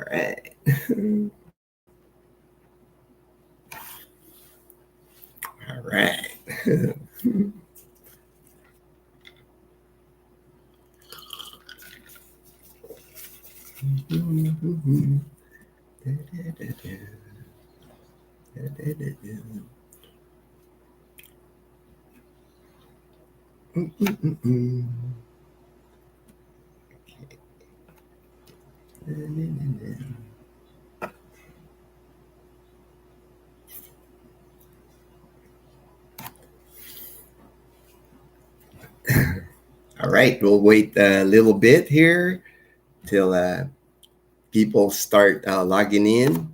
right. All right. All right, we'll wait a little bit here till people start logging in.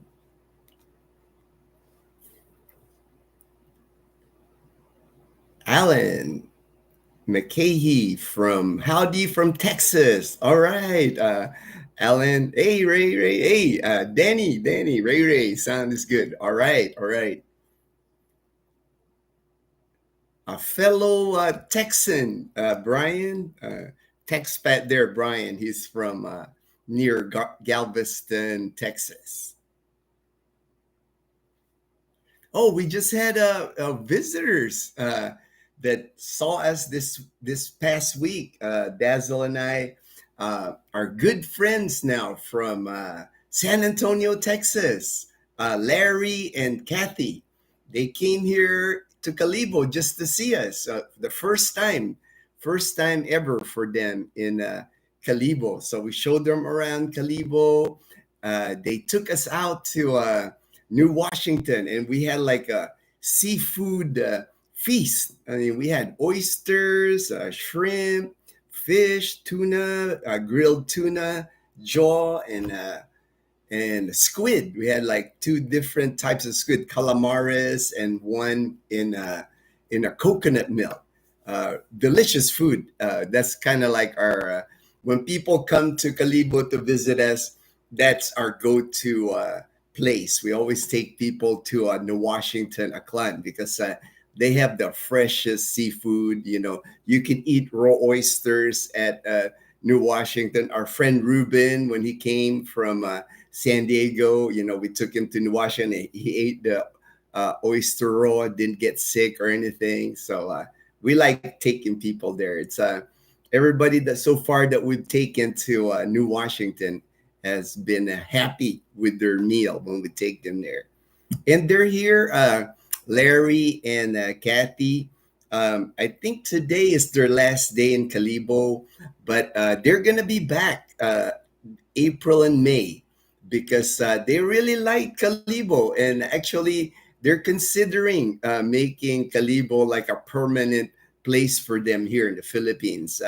Alan McCahey from Howdy from Texas. All right. Alan, hey, Ray, hey, Danny, Ray, sound is good. All right, all right. A fellow Texan, Brian, Texpat there, Brian. He's from near Galveston, Texas. Oh, we just had visitors that saw us this past week. Dazel and I are good friends now from San Antonio, Texas. Larry and Kathy, they came here to Calibo just to see us. The first time ever for them in Calibo. So we showed them around Calibo. They took us out to New Washington, and we had like a seafood feast. I mean, we had oysters, shrimp, fish, tuna, grilled tuna, jaw, and squid. We had like two different types of squid, calamaris, and one in a coconut milk. Delicious food. That's kind of like our when people come to Calibo to visit us, that's our go-to place. We always take people to New Washington, Aklan, because they have the freshest seafood. You know, you can eat raw oysters at New Washington. Our friend Ruben, when he came from San Diego, you know, we took him to New Washington. He ate the oyster raw, didn't get sick or anything. So we like taking people there. It's everybody that so far that we've taken to New Washington has been happy with their meal when we take them there. And they're here, Larry and Kathy. I think today is their last day in Calibo, but they're going to be back April and May because they really like Calibo. And actually, they're considering making Calibo like a permanent place for them here in the Philippines.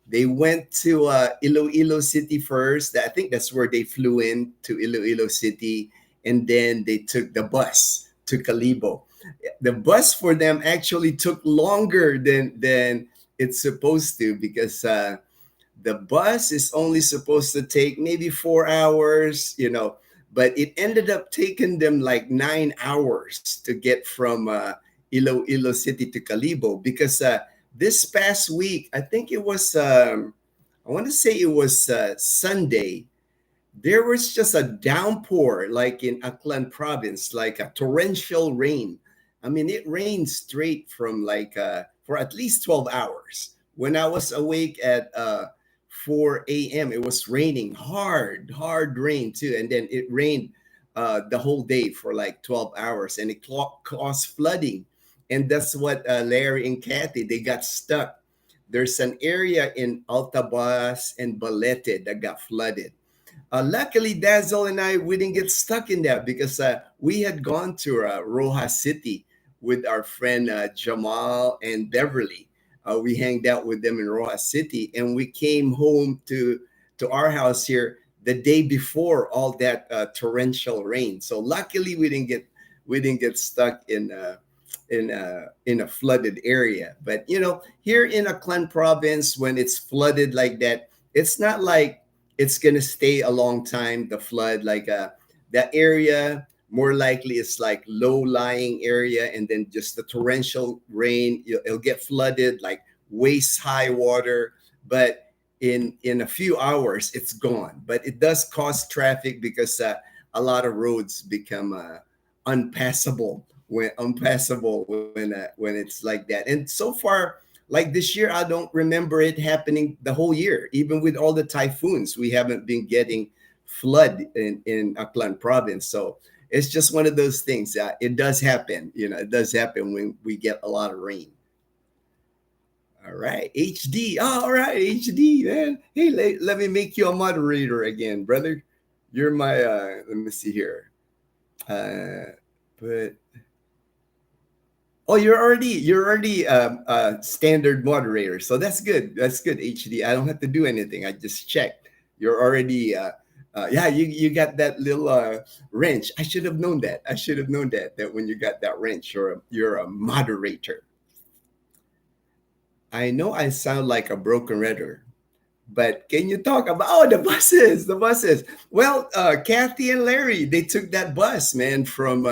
They went to Iloilo City first. I think that's where they flew in to Iloilo City, and then they took the bus to Calibo. The bus for them actually took longer than it's supposed to because the bus is only supposed to take maybe 4 hours, you know, but it ended up taking them like 9 hours to get from Iloilo City to Calibo because this past week, I think it was, I want to say it was Sunday, there was just a downpour like in Aklan province, like a torrential rain. I mean, it rained straight from like for at least 12 hours. When I was awake at 4 a.m., it was raining hard rain too. And then it rained the whole day for like 12 hours and it caused flooding. And that's what Larry and Kathy, they got stuck. There's an area in Altabas and Balete that got flooded. Luckily, Dazzle and I, we didn't get stuck in that because we had gone to Rojas City with our friend Jamal and Beverly. We hanged out with them in Rojas City, and we came home to our house here the day before all that torrential rain. So luckily, we didn't get stuck in a flooded area. But you know, here in Aklan province, when it's flooded like that, it's not like it's gonna stay a long time. The flood, like that area, more likely it's like low-lying area, and then just the torrential rain, it'll get flooded, like waist-high water. But in a few hours it's gone. But it does cause traffic because a lot of roads become unpassable when it's like that. And so far, like this year, I don't remember it happening the whole year. Even with all the typhoons, we haven't been getting flood in Aklan province. So it's just one of those things. It does happen. It does happen when we get a lot of rain. All right, HD. All right, HD, man. Hey, let me make you a moderator again, brother. You're my. Let me see here. But oh, you're already standard moderator, so that's good. That's good, HD. I don't have to do anything. I just checked. You're already. Yeah, you got that little wrench. I should have known that. I should have known that when you got that wrench, you're a moderator. I know I sound like a broken record, but can you talk about the buses? The buses. Well, Kathy and Larry, they took that bus, man, from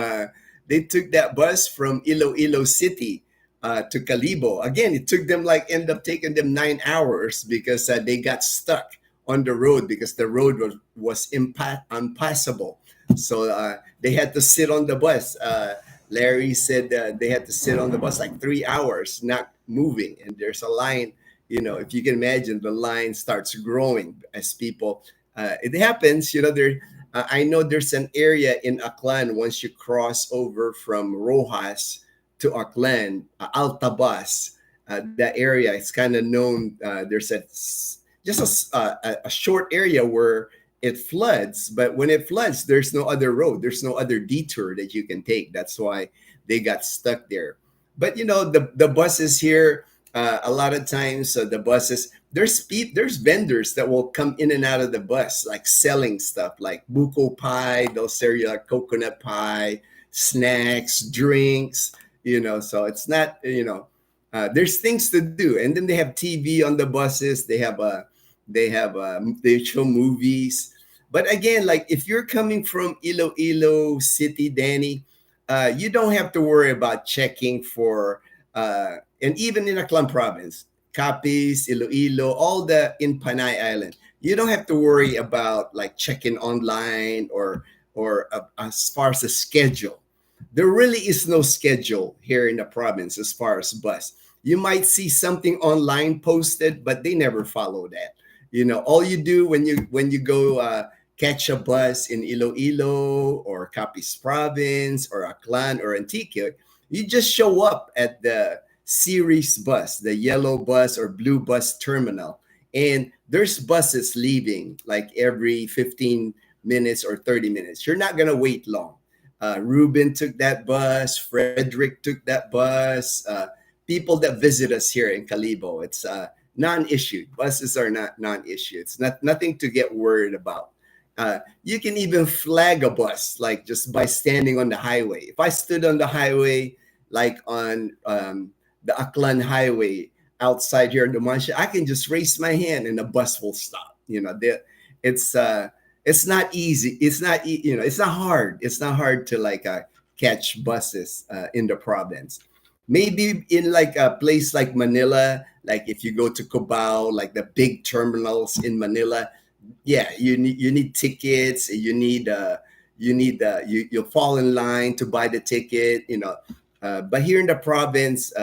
Iloilo City to Calibo. Again, it took them end up taking them 9 hours because they got stuck on the road because the road was unpassable. So they had to sit on the bus. Larry said they had to sit on the bus like 3 hours, not moving. And there's a line, if you can imagine, the line starts growing as people. It happens, there. I know there's an area in Aklan once you cross over from Rojas to Aklan, Altabas. That area is kind of known. There's a short area where it floods, but when it floods, there's no other road, there's no other detour that you can take. That's why they got stuck there. But the buses here, a lot of times the buses, there's vendors that will come in and out of the bus, like selling stuff like buko pie, those cereal, like coconut pie, snacks, drinks. So it's not, there's things to do. And then they have TV on the buses. They show movies. But again, like if you're coming from Iloilo City, Danny, you don't have to worry about checking for and even in Aklan province, Capiz, Iloilo, all the in Panay Island, you don't have to worry about like checking online or as far as the schedule. There really is no schedule here in the province as far as bus. You might see something online posted, but they never follow that. All you do when you go catch a bus in Iloilo or Capiz province or Aklan or Antique, you just show up at the series bus, the yellow bus or blue bus terminal. And there's buses leaving like every 15 minutes or 30 minutes. You're not going to wait long. Ruben took that bus. Frederick took that bus. People that visit us here in Calibo, it's non-issue. Buses are not non-issue. It's nothing to get worried about. You can even flag a bus, like just by standing on the highway. If I stood on the highway, like on the Aklan Highway outside here in Dumansha, I can just raise my hand and the bus will stop. It's not easy. It's not hard. It's not hard to catch buses in the province. Maybe in like a place like Manila, like if you go to Cubao, like the big terminals in Manila, yeah, you need tickets. You'll fall in line to buy the ticket. But here in the province,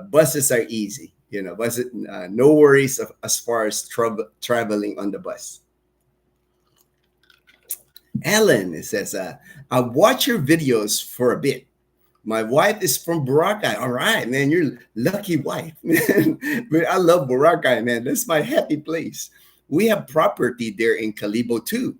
buses are easy. Buses, no worries as far as traveling on the bus. Ellen says, I watch your videos for a bit. My wife is from Boracay. All right, man, you're lucky wife. Man, I love Boracay, man. That's my happy place. We have property there in Calibo too.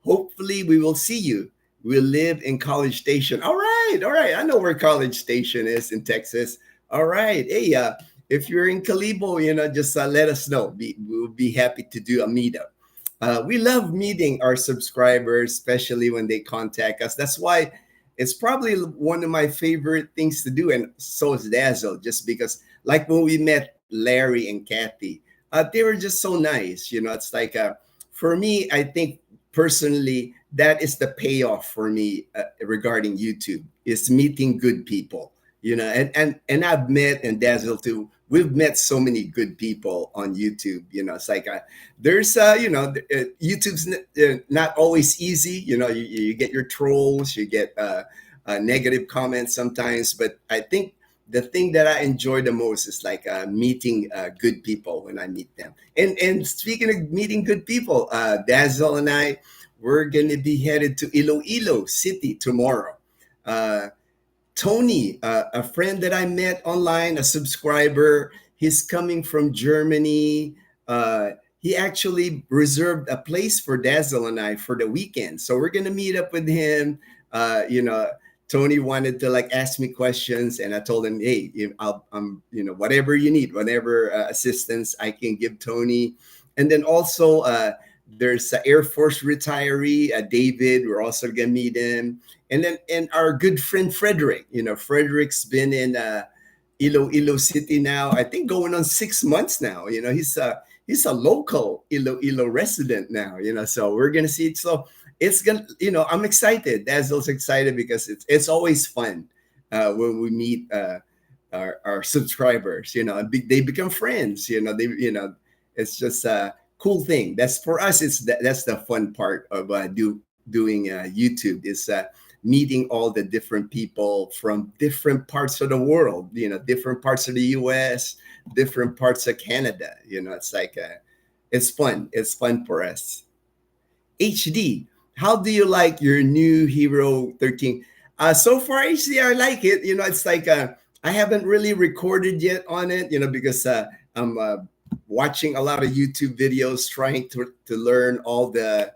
Hopefully we will see you. We live in College Station. All right, all right. I know where College Station is in Texas. All right. Hey, if you're in Calibo, just let us know. We'll be happy to do a meetup. We love meeting our subscribers, especially when they contact us. That's why it's probably one of my favorite things to do. And so is Dazel, just because like when we met Larry and Kathy, they were just so nice. It's like, for me, I think personally, that is the payoff for me regarding YouTube is meeting good people, and I've met and Dazzle too. we've met so many good people on YouTube. It's like there's YouTube's not always easy. You get your trolls, you get negative comments sometimes, but I think the thing that I enjoy the most is like meeting good people when I meet them. And speaking of meeting good people, Dazzle and I, we're gonna be headed to Iloilo City tomorrow. Uh, Tony, a friend that I met online, a subscriber, he's coming from Germany. He actually reserved a place for Dazzle and I for the weekend. So we're going to meet up with him. Tony wanted to like ask me questions, and I told him, hey, I'm, whatever you need, whatever assistance I can give Tony. And then also, there's an Air Force retiree, David. We're also going to meet him, and our good friend Frederick. Frederick's been in Iloilo City now, I think going on 6 months now. He's a local Iloilo resident now. So we're gonna see it. So it's gonna, I'm excited. Dazzle's excited because it's always fun when we meet our subscribers. They become friends. It's just a cool thing. That's for us. That's the fun part of doing YouTube is meeting all the different people from different parts of the world, different parts of the US, different parts of Canada. It's like, it's fun. It's fun for us. HD, how do you like your new Hero 13? So far, HD, I like it. It's like, I haven't really recorded yet on it, because I'm watching a lot of YouTube videos, trying to learn all the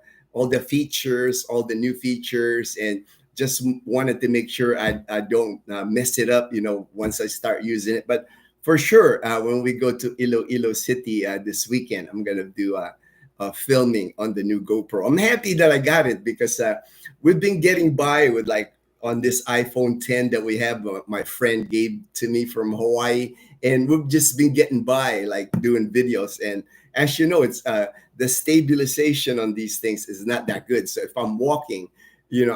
features, all the new features, and just wanted to make sure I don't mess it up, once I start using it. But for sure, when we go to Iloilo City this weekend, I'm gonna do filming on the new GoPro. I'm happy that I got it because we've been getting by with like on this iPhone 10 that we have. My friend gave to me from Hawaii, and we've just been getting by like doing videos. And as you know, it's the stabilization on these things is not that good. So if I'm walking,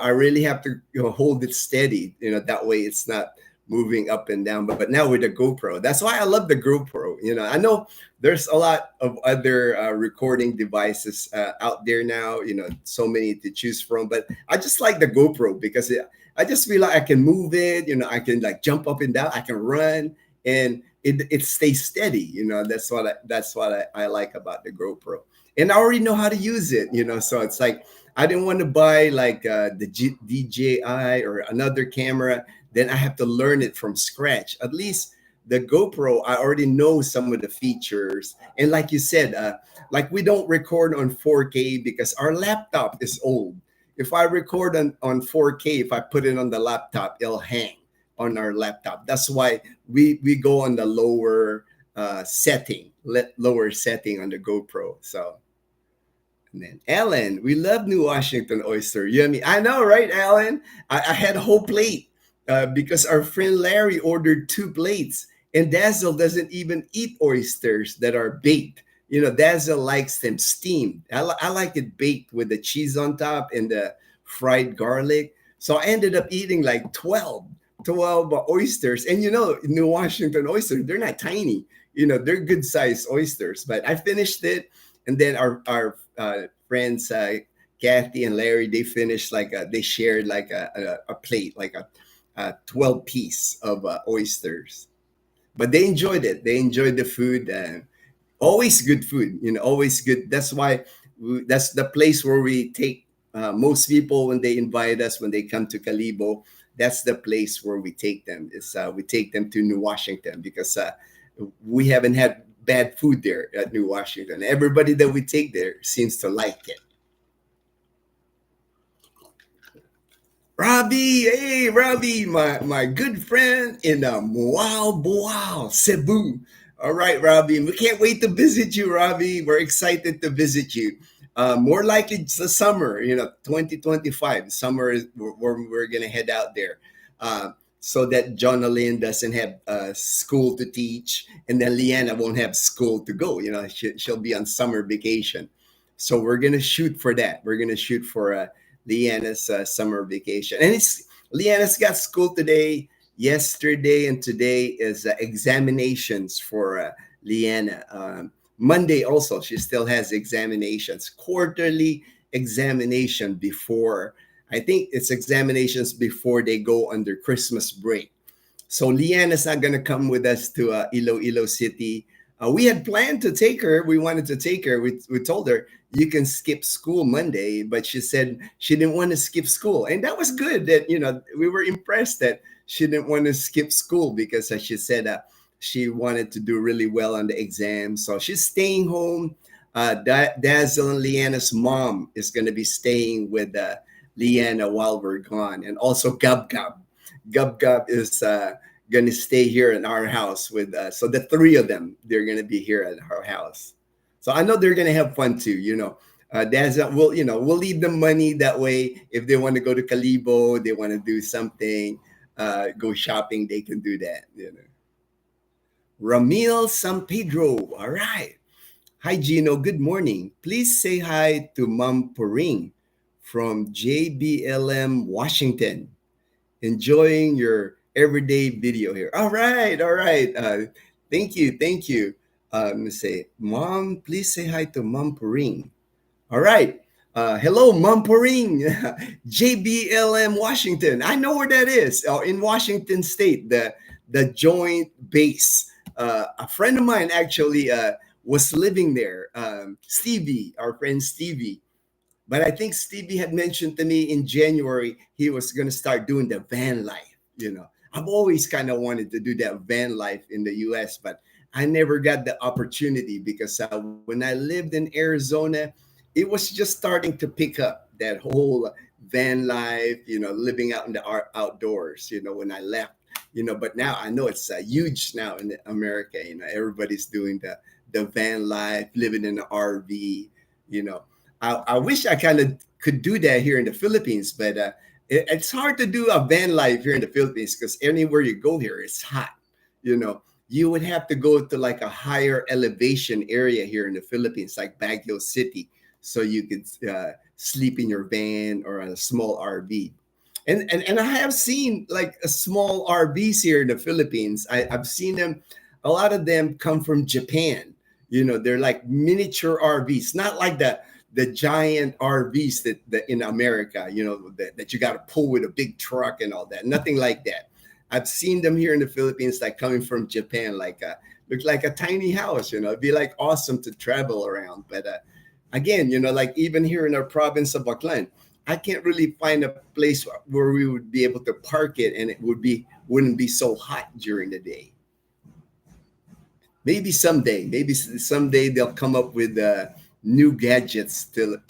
I really have to hold it steady. That way it's not moving up and down. But now with the GoPro, that's why I love the GoPro. I know there's a lot of other recording devices out there now. So many to choose from. But I just like the GoPro because I just feel like I can move it. I can like jump up and down. I can run, and it stays steady. That's what I like about the GoPro. And I already know how to use it. So it's like I didn't want to buy like the DJI or another camera. Then I have to learn it from scratch. At least the GoPro, I already know some of the features. And like you said, like we don't record on 4K because our laptop is old. If I record on 4K, if I put it on the laptop, it'll hang on our laptop. That's why we go on the lower setting on the GoPro. So. And then Alan, we love New Washington oyster. Yummy. I know, right, Alan? I had a whole plate because our friend Larry ordered 2 plates, and Dazzle doesn't even eat oysters that are baked. Dazzle likes them steamed. I like it baked with the cheese on top and the fried garlic. So I ended up eating like 12 oysters. And New Washington oysters, they're not tiny. They're good sized oysters. But I finished it, and then our friends Kathy and Larry, they finished like they shared like a plate, like a 12 piece of oysters. But they enjoyed it. They enjoyed the food. Always good food. Always good. That's why that's the place where we take most people when they invite us, when they come to Calibo. That's the place where we take them. We take them to New Washington because we haven't had bad food there at New Washington. Everybody that we take there seems to like it. Robbie, hey Robbie, my good friend in Moao, Cebu. All right, Robbie, we can't wait to visit you, Robbie. We're excited to visit you. More likely it's the summer, 2025. Summer is where we're gonna head out there. So that Jonalyn doesn't have school to teach, and then Leanna won't have school to go. She'll be on summer vacation. So we're gonna shoot for that. We're gonna shoot for Leanna's summer vacation, and Leanna's got school today. Yesterday and today is examinations for Leanna. Monday also, she still has examinations, quarterly examination before, I think it's examinations before they go under Christmas break. So Leanna's not going to come with us to Iloilo City. We had planned to take her. We wanted to take her. We told her, you can skip school Monday, but she said she didn't want to skip school. And that was good that, we were impressed that she didn't want to skip school because she said she wanted to do really well on the exam. So she's staying home. Dazel and Leanna's mom is going to be staying with Leanna while we're gone. And also Gub Gub. Gub Gub is going to stay here in our house with so the three of them, they're going to be here at our house. So I know they're going to have fun too, That's we'll leave them money that way. If they want to go to Calibo, they want to do something, go shopping, they can do that. Ramil San Pedro. All right. Hi, Ginno. Good morning. Please say hi to Mom Puring from JBLM, Washington. Enjoying your everyday video here. All right. Thank you. Let me say, Mom, please say hi to Mom Puring. All right. Hello, Mom Puring, JBLM, Washington. I know where that is. In Washington State, the Joint Base. A friend of mine actually was living there. Stevie, our friend Stevie. But I think Stevie had mentioned to me in January he was going to start doing the van life. I've always kind of wanted to do that van life in the U.S., but I never got the opportunity because when I lived in Arizona, it was just starting to pick up that whole van life, living out in the outdoors, when I left, but now I know it's huge now in America. Everybody's doing the van life, living in an RV, I wish I kind of could do that here in the Philippines, but it's hard to do a van life here in the Philippines because anywhere you go here, it's hot. You would have to go to like a higher elevation area here in the Philippines, like Baguio City, so you could sleep in your van or a small RV. And I have seen like a small RVs here in the Philippines. I've seen them. A lot of them come from Japan. They're like miniature RVs, not like the giant RVs that in America, that you got to pull with a big truck and all that. Nothing like that. I've seen them here in the Philippines, like coming from Japan, like look like a tiny house. It'd be like awesome to travel around. But again, like even here in our province of Baclan, I can't really find a place where we would be able to park it and it wouldn't be so hot during the day. Maybe someday they'll come up with new gadgets to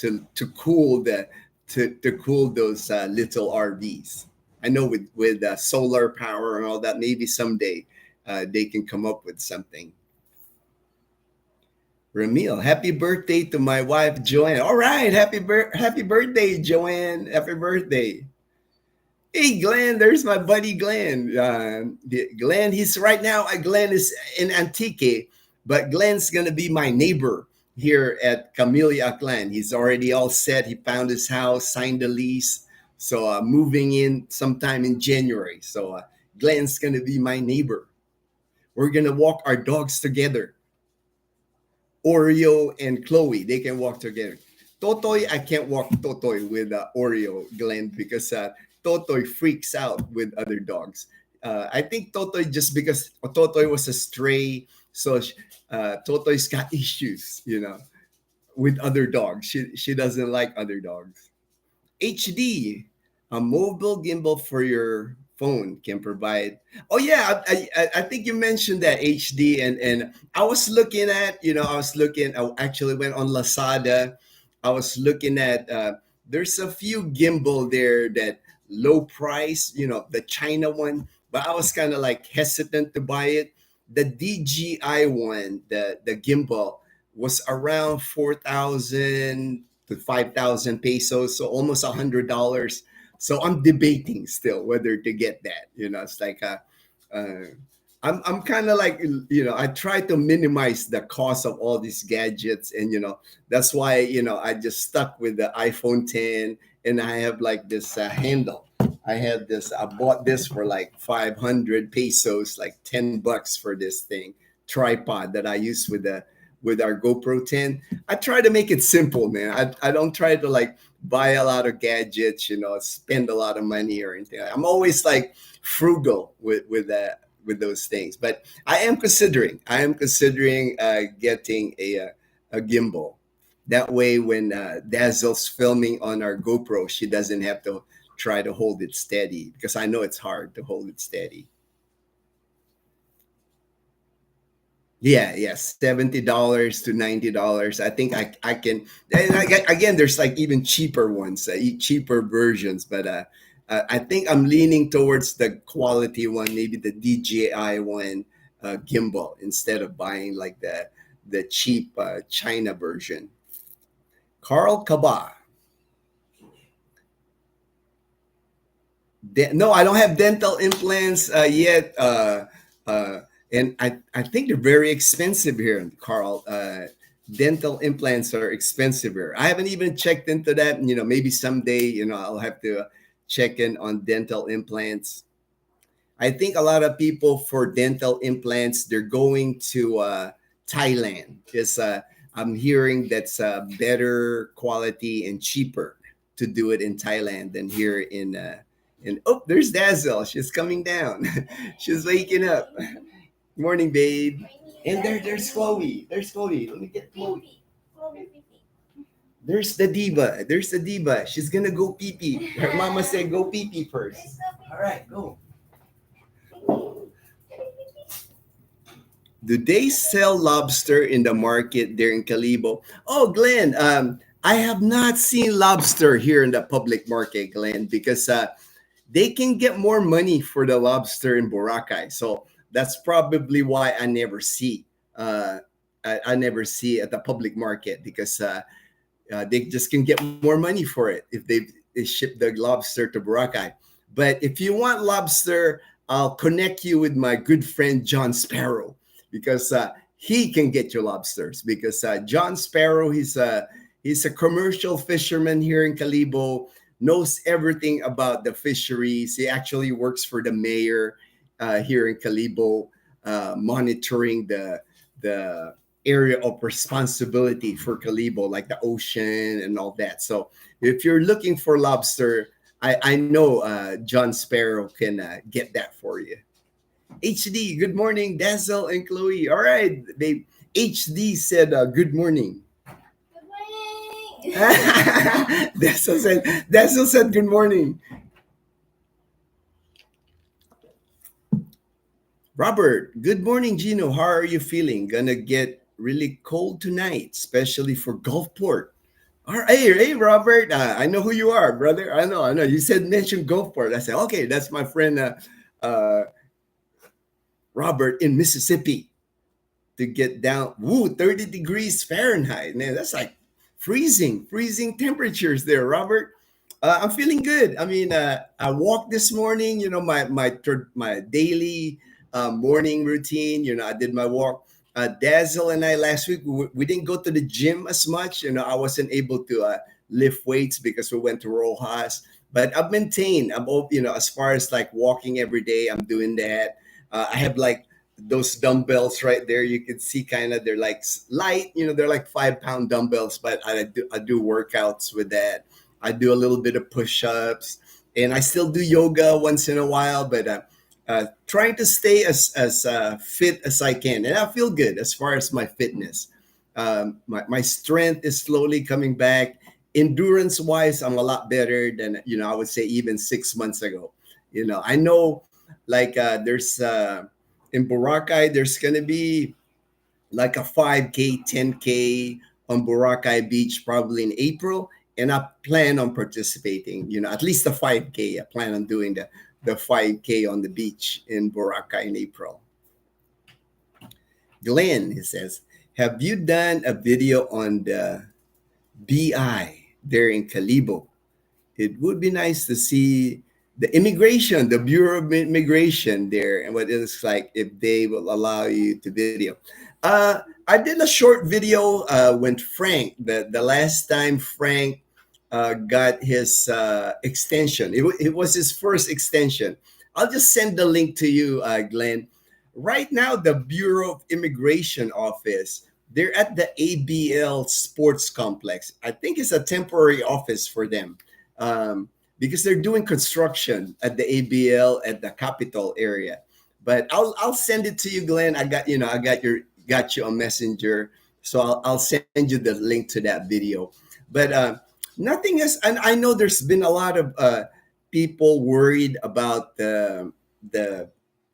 cool to cool those little RVs. I know with solar power and all that, maybe someday they can come up with something. Ramil, happy birthday to my wife Joanne. All right, happy birthday, Joanne. Happy birthday. Hey, Glenn, there's my buddy Glenn. Glenn, Glenn is in Antique, but Glenn's going to be my neighbor here at Camellia Aklan. He's already all set. He found his house, signed the lease. So moving in sometime in January. So Glenn's going to be my neighbor. We're going to walk our dogs together. Oreo and Chloe, they can walk together. Totoy, I can't walk Totoy with Oreo, Glenn, because Totoy freaks out with other dogs. I think Totoy, just because Totoy was a stray, so Totoy's got issues, with other dogs. She doesn't like other dogs. HD, a mobile gimbal for your phone can provide. Oh yeah, I think you mentioned that HD, and I was looking at, I actually went on Lazada. I was looking at there's a few gimbal there that low price, the China one, but I was kind of like hesitant to buy it. The DJI one, the gimbal was around 4,000 to 5,000 pesos, so almost $100. So I'm debating still whether to get that. It's like I'm kind of like, I try to minimize the cost of all these gadgets, and that's why I just stuck with the iPhone 10, and I have like this handle. I had this. I bought this for like 500 pesos, like $10 for this thing tripod that I use with our GoPro 10. I try to make it simple, man. I don't try to like buy a lot of gadgets, spend a lot of money or anything. I'm always like frugal with those things. But I am considering getting a gimbal. That way, when Dazzle's filming on our GoPro, she doesn't have to try to hold it steady because I know it's hard to hold it steady. Yeah, yeah, $70 to $90. I think I can. And again, there's like even cheaper ones, cheaper versions, but I think I'm leaning towards the quality one, maybe the DJI one gimbal instead of buying like the cheap China version. Carl Kaba. No, I don't have dental implants yet. And I think they're very expensive here, Carl. Dental implants are expensive here. I haven't even checked into that. Maybe someday, I'll have to check in on dental implants. I think a lot of people for dental implants, they're going to Thailand because I'm hearing that's better quality and cheaper to do it in Thailand than here in. Oh, there's Dazzle. She's coming down. She's waking up. Morning, babe. And there's Chloe. There's Chloe. Let me get Chloe. There's the diva. There's the diva. She's gonna go pee pee. Her mama said go pee pee first. All right, go. Do they sell lobster in the market there in Calibo? Oh, Glenn, I have not seen lobster here in the public market, Glenn, because they can get more money for the lobster in Boracay. So that's probably why I never see. I never see at the public market because they just can get more money for it if they ship the lobster to Boracay. But if you want lobster, I'll connect you with my good friend John Sparrow because he can get you lobsters. Because John Sparrow, he's a commercial fisherman here in Calibo, knows everything about the fisheries. He actually works for the mayor here in Calibo, monitoring the area of responsibility for Calibo, like the ocean and all that. So if you're looking for lobster, I know John Sparrow can get that for you. HD, good morning, Dazzle and Chloe. All right, they HD said good morning. Good morning. Dazzle said good morning. Robert, good morning, Ginno. How are you feeling? Gonna get really cold tonight, especially for Gulfport. All right, hey, Robert. I know who you are, brother. I know. You said mention Gulfport. I said, okay, that's my friend uh, Robert in Mississippi to get down. Woo, 30 degrees Fahrenheit. Man, that's like freezing temperatures there, Robert. I'm feeling good. I mean, I walked this morning. My daily morning routine. I did my walk. Dazzle and I last week we didn't go to the gym as much. I wasn't able to lift weights because we went to Rojas. But I've maintained. As far as like walking every day, I'm doing that. I have like those dumbbells right there. You can see kind of they're like light. They're like 5 pound dumbbells, but I do workouts with that. I do a little bit of push-ups, and I still do yoga once in a while. But trying to stay as fit as I can, and I feel good as far as my fitness. My strength is slowly coming back. Endurance wise, I'm a lot better than I would say even 6 months ago. I know like there's in Boracay there's gonna be like a 5K, 10K on Boracay Beach probably in April. And I plan on participating, at least the 5K. I plan on doing the 5K on the beach in Boracay in April. Glenn, he says, have you done a video on the BI there in Calibo? It would be nice to see the Bureau of Immigration there and what it looks like if they will allow you to video. I did a short video with Frank. The last time Frank got his extension. It was his first extension. I'll just send the link to you, Glenn. Right now, the Bureau of Immigration Office, they're at the ABL Sports Complex. I think it's a temporary office for them, because they're doing construction at the ABL at the Capitol area. But I'll send it to you, Glenn. I got you on Messenger, so I'll send you the link to that video. But nothing is, and I know there's been a lot of people worried about the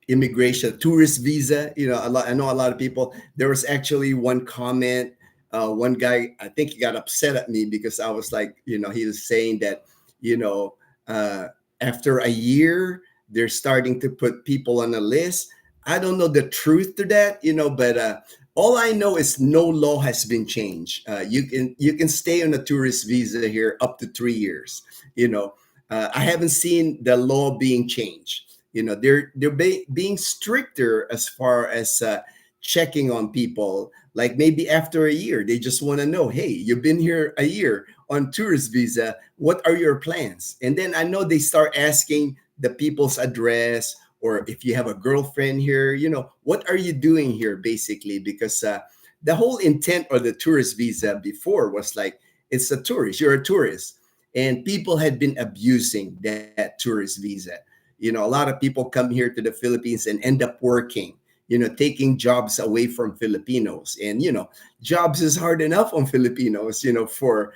immigration tourist visa. I know a lot of people. There was actually one comment. One guy, I think he got upset at me because I was like, he was saying that, you know, uh, after a year, they're starting to put people on a list. I don't know the truth to that, but all I know is no law has been changed. You can stay on a tourist visa here up to 3 years. I haven't seen the law being changed. They're being stricter as far as checking on people. Like maybe after a year, they just want to know, hey, you've been here a year on tourist visa. What are your plans? And then I know they start asking the people's address, or if you have a girlfriend here, what are you doing here, basically? Because the whole intent of the tourist visa before was like, it's a tourist, you're a tourist. And people had been abusing that tourist visa. A lot of people come here to the Philippines and end up working, taking jobs away from Filipinos. And, jobs is hard enough on Filipinos, for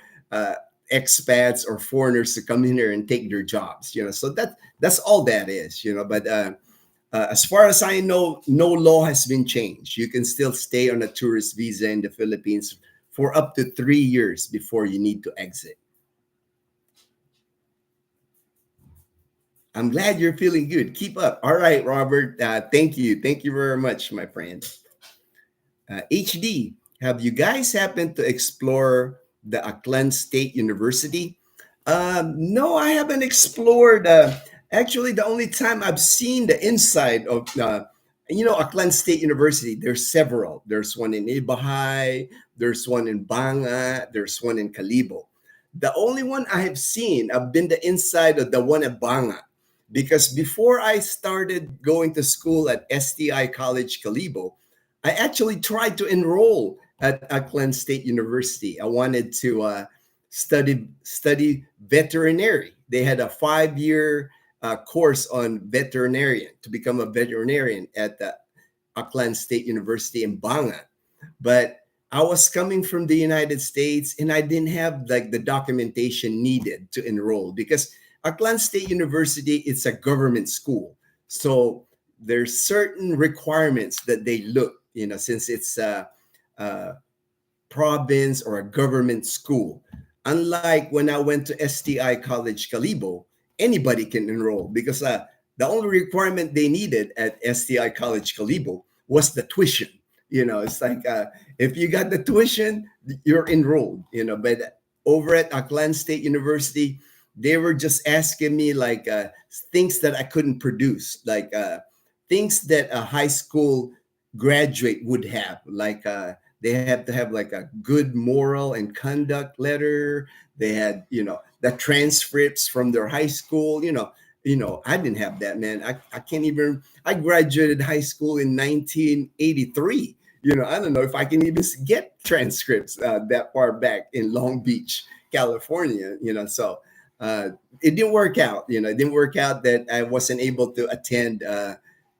expats or foreigners to come in here and take their jobs, so that's all that is, but as far as I know, no law has been changed. You can still stay on a tourist visa in the Philippines for up to 3 years before you need to exit. I'm glad you're feeling good. Keep up. All right, Robert. Thank you. Thank you very much, my friend. HD, have you guys happened to explore the Aklan State University? No, I haven't explored. Actually, the only time I've seen the inside of, Aklan State University, there's several. There's one in Ibahay, there's one in Banga, there's one in Calibo. The only one I have seen, I've been the inside of the one at Banga, because before I started going to school at STI College Calibo, I actually tried to enroll at Aklan State University. I wanted to study veterinary. They had a 5-year course on veterinarian to become a veterinarian at the Aklan State University in Banga. But I was coming from the United States and I didn't have like the documentation needed to enroll, because Aklan State University, it's a government school. So there's certain requirements that they look, since it's a province or a government school. Unlike when I went to STI College Calibo, anybody can enroll, because the only requirement they needed at STI College Calibo was the tuition. It's like if you got the tuition, you're enrolled. But over at Aklan State University, they were just asking me like things that I couldn't produce, like things that a high school graduate would have, like they had to have like a good moral and conduct letter. They had, the transcripts from their high school. I didn't have that, man. I can't even. I graduated high school in 1983. I don't know if I can even get transcripts that far back in Long Beach, California. So it didn't work out. It didn't work out that I wasn't able to attend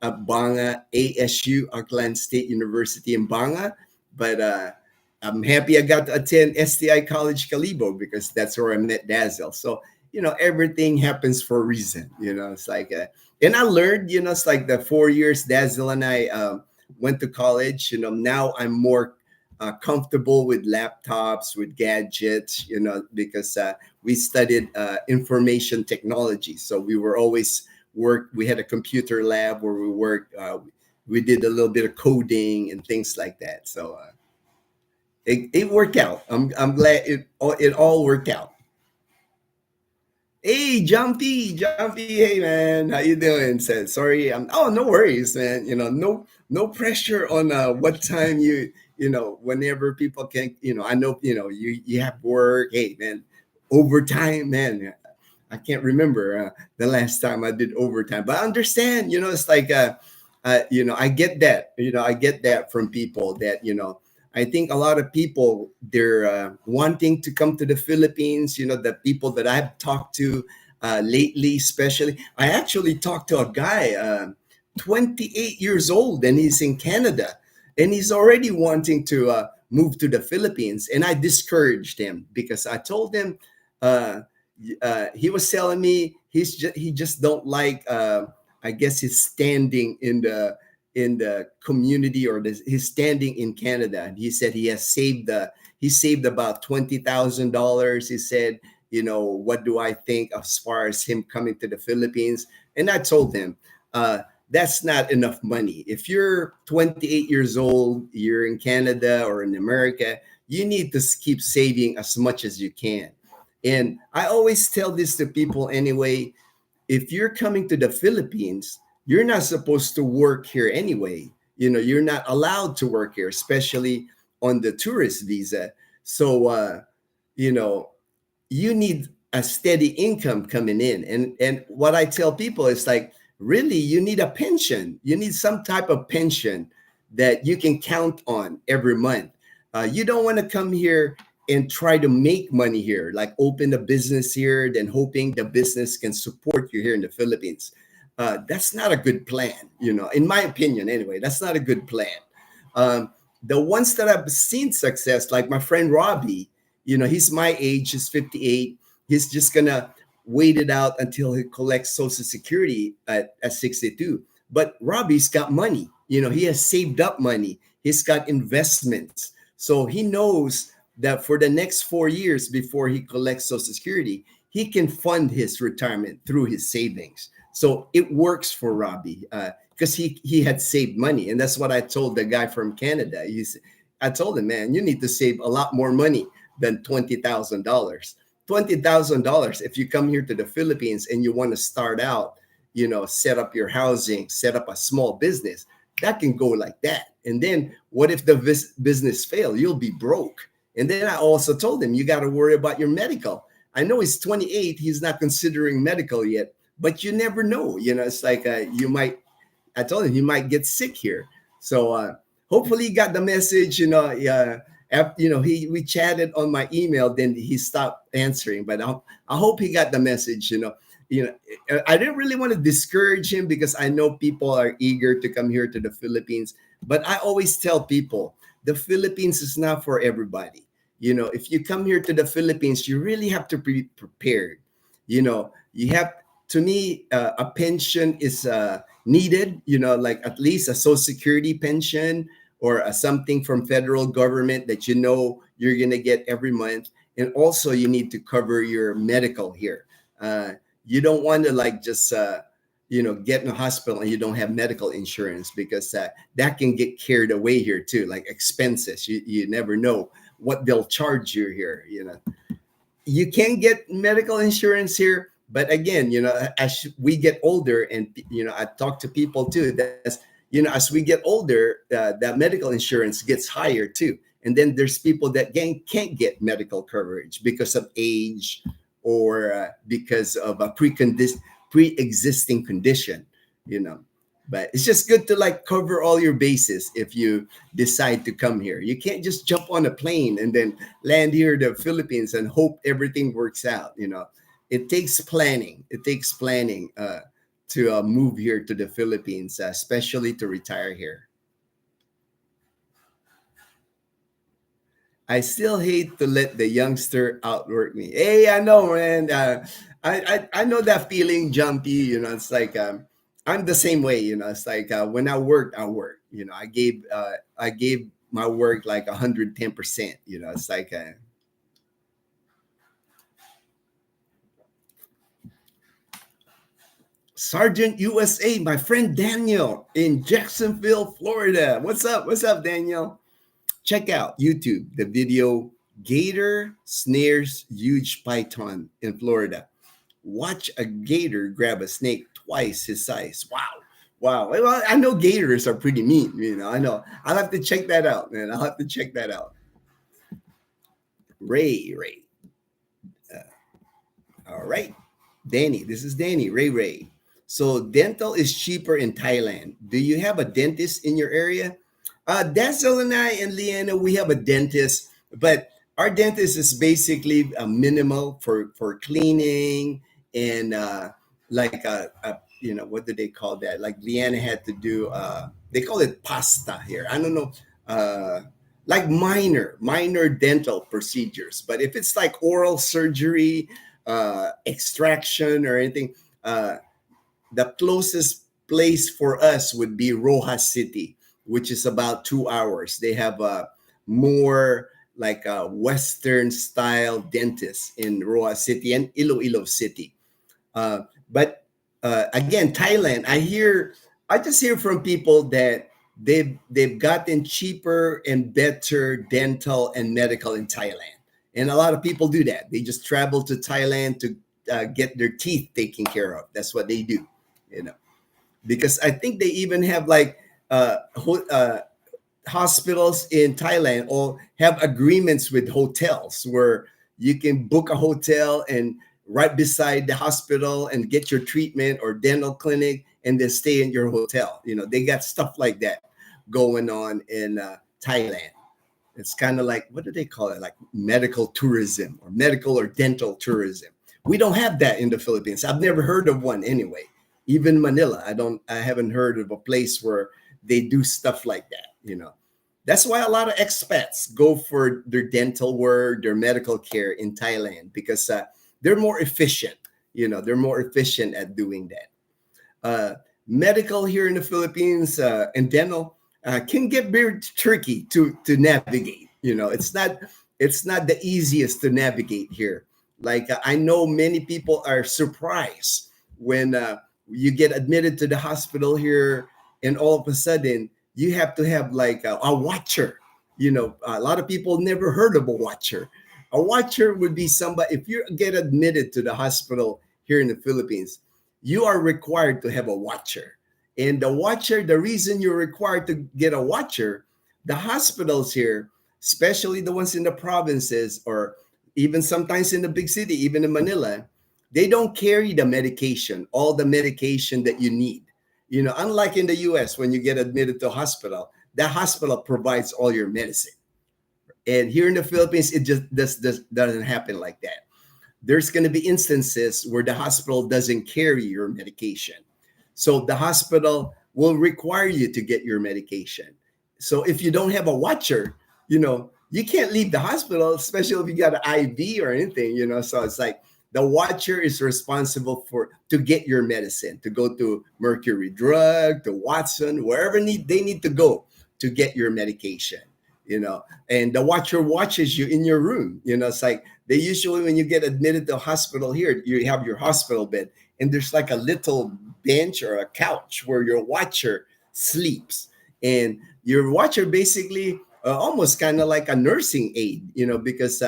Banga ASU, Auckland State University in Banga. But I'm happy I got to attend STI College Calibo, because that's where I met Dazel. So, everything happens for a reason. It's like, and I learned, it's like the 4 years Dazel and I went to college. Now I'm more comfortable with laptops, with gadgets, because we studied information technology. So we were always we had a computer lab where we worked. We did a little bit of coding and things like that. So it worked out. I'm glad it all worked out. Hey, Jumpy, hey man, how you doing? Said sorry. Oh, no worries, man. No pressure on what time whenever people can. I know you have work. Hey man, overtime, man. I can't remember the last time I did overtime, but I understand, it's like, I get that, I get that from people that, I think a lot of people, they're wanting to come to the Philippines, the people that I've talked to lately, especially. I actually talked to a guy, 28 years old, and he's in Canada, and he's already wanting to move to the Philippines. And I discouraged him because I told him, he was telling me he just don't like I guess his standing in the community, or his standing in Canada. And he said he saved about $20,000. He said, what do I think as far as him coming to the Philippines? And I told him, that's not enough money. If you're 28 years old, you're in Canada or in America, you need to keep saving as much as you can. And I always tell this to people anyway, if you're coming to the Philippines, you're not supposed to work here anyway. You're not allowed to work here, especially on the tourist visa. So, you know, you need a steady income coming in. And what I tell people is like, really, you need a pension. You need some type of pension that you can count on every month. You don't want to come here and try to make money here, like open a business here, then hoping the business can support you here in the Philippines. That's not a good plan, in my opinion, anyway. That's not a good plan. The ones that I've seen success, like my friend Robbie, he's my age, he's 58. He's just gonna wait it out until he collects Social Security at 62. But Robbie's got money, he has saved up money, he's got investments. So he knows that for the next 4 years before he collects Social Security, he can fund his retirement through his savings. So it works for Robbie because he had saved money. And that's what I told the guy from Canada. I told him, man, you need to save a lot more money than $20,000. $20,000, if you come here to the Philippines and you want to start out, set up your housing, set up a small business, that can go like that. And then what if the business fail? You'll be broke. And then I also told him, you got to worry about your medical. I know he's 28. He's not considering medical yet, but you never know. It's like I told him he might get sick here. So hopefully he got the message, we chatted on my email, then he stopped answering, but I hope he got the message, I didn't really want to discourage him because I know people are eager to come here to the Philippines, but I always tell people the Philippines is not for everybody. If you come here to the Philippines, you really have to be prepared. You have, to me, a pension is needed, like at least a Social Security pension or something from federal government that you're going to get every month. And also you need to cover your medical here. You don't want to just, get in a hospital and you don't have medical insurance, because that can get carried away here too, like expenses. You never know what they'll charge you here. You can get medical insurance here, but again, as we get older, and I talk to people too, as we get older, that medical insurance gets higher too. And then there's people that can't get medical coverage because of age or because of a pre-existing condition, But it's just good to cover all your bases if you decide to come here. You can't just jump on a plane and then land here in the Philippines and hope everything works out. It takes planning. It takes planning to move here to the Philippines, especially to retire here. I still hate to let the youngster outwork me. Hey, I know, man. I know that feeling, Jumpy. It's like I'm the same way. It's like when I work, I work. I gave my work like 110%. It's like. Sergeant USA, my friend Daniel in Jacksonville, Florida. What's up? What's up, Daniel? Check out YouTube, the video Gator Snares Huge Python in Florida. Watch a gator grab a snake twice his size. Wow. Wow. Well, I know gators are pretty mean, I know. I'll have to check that out, man. I'll have to check that out. Ray. All right. Danny, this is Danny, Ray Ray. So dental is cheaper in Thailand. Do you have a dentist in your area? Dazzle and I and Leanna, we have a dentist, but our dentist is basically minimal for cleaning and like what do they call that? Like Leanna had to do they call it pasta here. I don't know. Like minor dental procedures, but if it's like oral surgery, extraction or anything, the closest place for us would be Rojas City, which is about 2 hours. They have a more like a Western style dentist in Rojas City and Iloilo City. But again, Thailand, I just hear from people that they've gotten cheaper and better dental and medical in Thailand, and a lot of people do that. They just travel to Thailand to get their teeth taken care of. That's what they do, you know. Because I think they even have like hospitals in Thailand or have agreements with hotels where you can book a hotel and right beside the hospital and get your treatment or dental clinic and then stay in your hotel. You know, they got stuff like that going on in Thailand. It's kind of like, what do they call it? Like medical tourism or medical or dental tourism. We don't have that in the Philippines. I've never heard of one anyway. Even Manila, I haven't heard of a place where they do stuff like that, you know. That's why a lot of expats go for their dental work, their medical care in Thailand because they're more efficient. You know, they're more efficient at doing that. Medical here in the Philippines and dental can get very tricky to navigate. You know, it's not the easiest to navigate here. Like I know many people are surprised when you get admitted to the hospital here, and all of a sudden you have to have like a watcher. You know, a lot of people never heard of a watcher. A watcher would be somebody, if you get admitted to the hospital here in the Philippines, you are required to have a watcher. And the watcher, the reason you're required to get a watcher, the hospitals here, especially the ones in the provinces or even sometimes in the big city, even in Manila, they don't carry the medication, all the medication that you need. You know, unlike in the US, when you get admitted to a hospital, that hospital provides all your medicine. And here in the Philippines, it just this doesn't happen like that. There's going to be instances where the hospital doesn't carry your medication. So the hospital will require you to get your medication. So if you don't have a watcher, you know, you can't leave the hospital, especially if you got an IV or anything, you know. So it's like the watcher is responsible to get your medicine, to go to Mercury Drug, to Watson, wherever they need to go to get your medication, you know. And the watcher watches you in your room. You know, it's like they usually, when you get admitted to a hospital here, you have your hospital bed, and there's like a little bench or a couch where your watcher sleeps. And your watcher basically almost kind of like a nursing aide, you know, because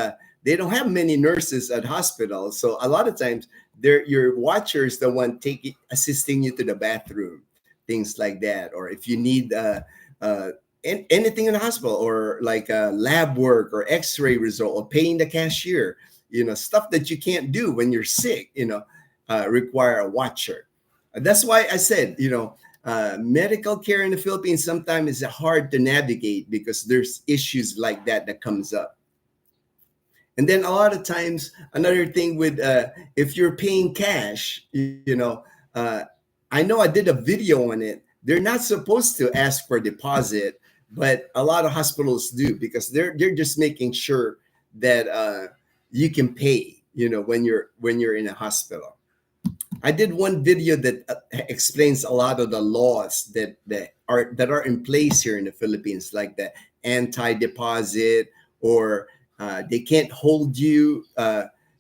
they don't have many nurses at hospitals. So a lot of times your watcher is the one assisting you to the bathroom, things like that. Or if you need anything in the hospital or like lab work or x-ray result or paying the cashier, you know, stuff that you can't do when you're sick, you know, require a watcher. That's why I said, you know, medical care in the Philippines sometimes is hard to navigate because there's issues like that comes up. And then a lot of times, another thing with if you're paying cash, you know, I know I did a video on it. They're not supposed to ask for deposit, but a lot of hospitals do because they're just making sure that you can pay, you know, when you're in a hospital. I did one video that explains a lot of the laws that are in place here in the Philippines, like the anti-deposit, or they can't hold you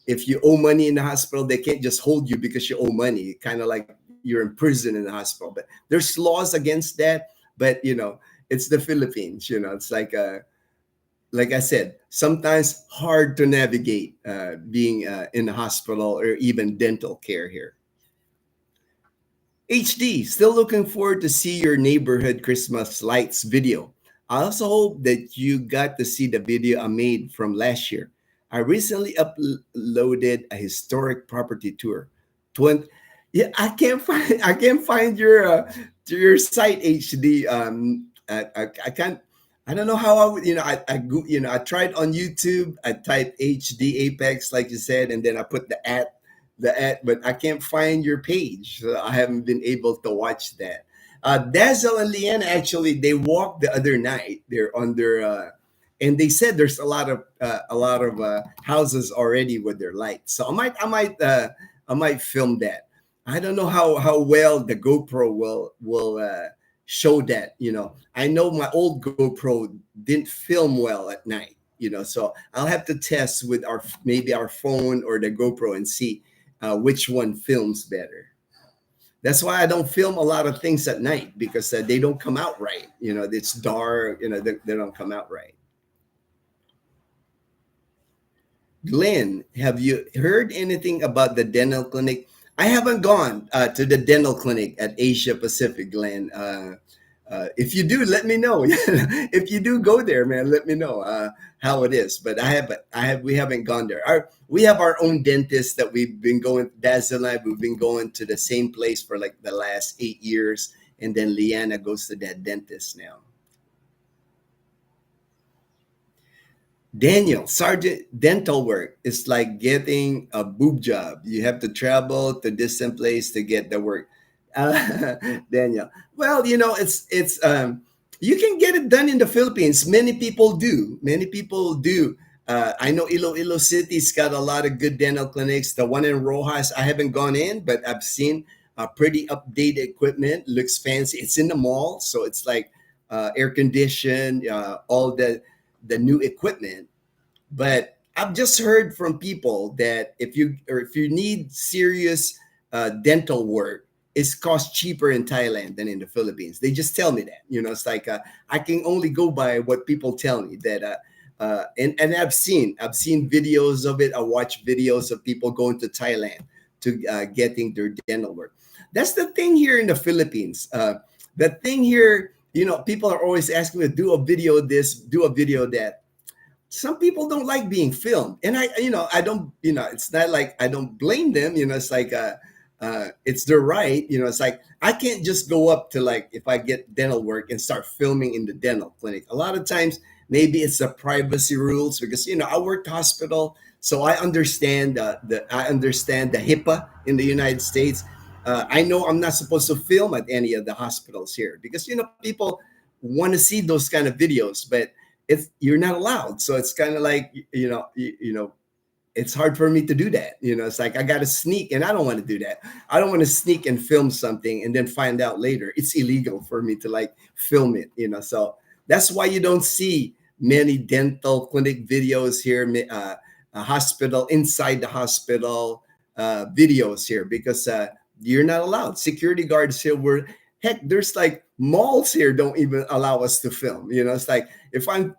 if you owe money in the hospital. They can't just hold you because you owe money, kind of like you're in prison in the hospital. But there's laws against that. But you know, it's the Philippines. You know, it's like I said, sometimes hard to navigate being in the hospital or even dental care here. HD, still looking forward to see your neighborhood Christmas lights video. I also hope that you got to see the video I made from last year. I recently uploaded a historic property tour. 20, yeah, I can't find your site HD. I can't. I don't know how I would. I tried on YouTube. I typed HD Apex like you said, and then I put the ad, but I can't find your page. So I haven't been able to watch that. Dazzle and Leanne actually they walked the other night. They're on their and they said there's a lot of houses already with their lights. So I might film that. I don't know how well the GoPro will show that. I know my old GoPro didn't film well at night. So I'll have to test with maybe our phone or the GoPro and see which one films better. That's why I don't film a lot of things at night because they don't come out right. It's dark. They don't come out right. Glenn, have you heard anything about the dental clinic? I haven't gone to the dental clinic at Asia Pacific, Glenn. If you do, let me know. If you do go there, man, let me know how it is. But we haven't gone there. We have our own dentist that we've been going. Dazzle and I, we've been going to the same place for like the last 8 years, and then Liana goes to that dentist now. Daniel, Sergeant, dental work is like getting a boob job. You have to travel to distant place to get the work. Uh, Daniel, well, it's you can get it done in the Philippines. Many people do. Many people do. I know Iloilo City's got a lot of good dental clinics. The one in Rojas, I haven't gone in, but I've seen pretty updated equipment. Looks fancy. It's in the mall, so it's like air conditioned, all the new equipment. But I've just heard from people that if you need serious dental work, it's cost cheaper in Thailand than in the Philippines. They just tell me that. It's like I can only go by what people tell me that. And I've seen videos of it. I watch videos of people going to Thailand to getting their dental work. That's the thing here in the Philippines. The thing here, people are always asking me to do a video this, do a video that. Some people don't like being filmed, and I don't, it's not like I don't blame them. It's like it's their right. It's like I can't just go up to, like, if I get dental work and start filming in the dental clinic. A lot of times maybe it's the privacy rules because I worked hospital, so I understand the HIPAA in the United States. I know I'm not supposed to film at any of the hospitals here because people want to see those kind of videos, but you're not allowed. So it's kind of like it's hard for me to do that. It's like I got to sneak, and I don't want to do that. I don't want to sneak and film something and then find out later it's illegal for me to like film it. So that's why you don't see many dental clinic videos here, a hospital inside the hospital videos here because you're not allowed. Security guards here were. Heck, there's like malls here don't even allow us to film. It's like if I'm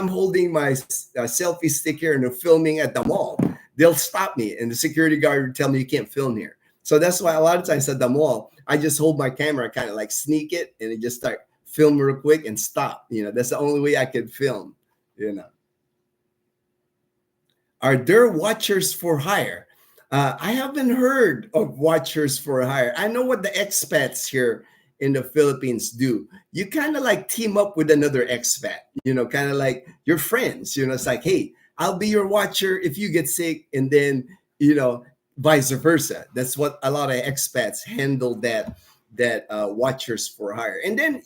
holding my selfie stick here and I'm filming at the mall, they'll stop me, and the security guard will tell me you can't film here. So that's why a lot of times at the mall, I just hold my camera, kind of like sneak it, and it just start film real quick and stop. That's the only way I can film. Are there watchers for hire? I haven't heard of watchers for hire. I know what the expats here in the Philippines do. You kind of like team up with another expat, kind of like your friends. It's like, hey, I'll be your watcher if you get sick, and then vice versa. That's what a lot of expats handle, that watchers for hire. And then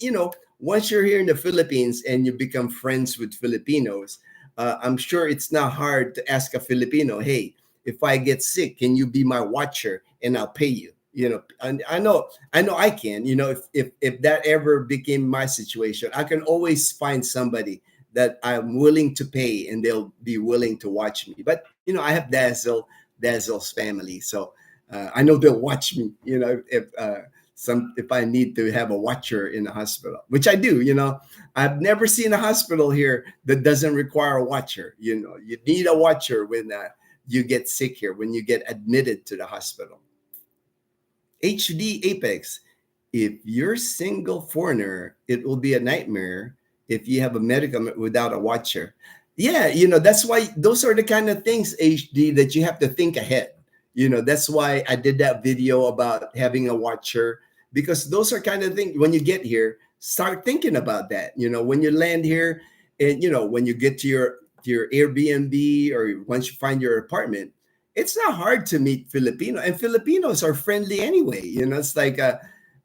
once you're here in the Philippines and you become friends with Filipinos, I'm sure it's not hard to ask a Filipino, hey, if I get sick, can you be my watcher and I'll pay you? And I know I can. If that ever became my situation, I can always find somebody that I'm willing to pay and they'll be willing to watch me. But I have Dazzle's family, so I know they'll watch me. If I need to have a watcher in the hospital, which I do. I've never seen a hospital here that doesn't require a watcher. You need a watcher when you get sick here, when you get admitted to the hospital. HD Apex, if you're single foreigner, it will be a nightmare if you have a medical without a watcher. Yeah, that's why those are the kind of things, HD, that you have to think ahead. That's why I did that video about having a watcher, because those are kind of things when you get here, start thinking about that. When you land here, and when you get to your Airbnb, or once you find your apartment, it's not hard to meet Filipino, and Filipinos are friendly anyway. It's like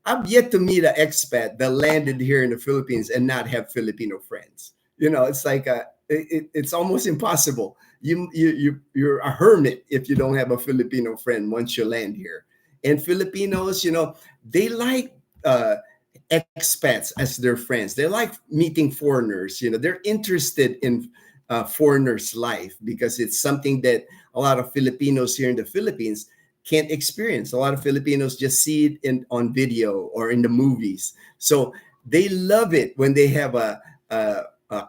I've yet to meet an expat that landed here in the Philippines and not have Filipino friends. It's like it's almost impossible. You're a hermit if you don't have a Filipino friend once you land here. And Filipinos, they like expats as their friends. They like meeting foreigners. They're interested in foreigners' life, because it's something that a lot of Filipinos here in the Philippines can't experience. A lot of Filipinos just see it on video or in the movies. So they love it when they have a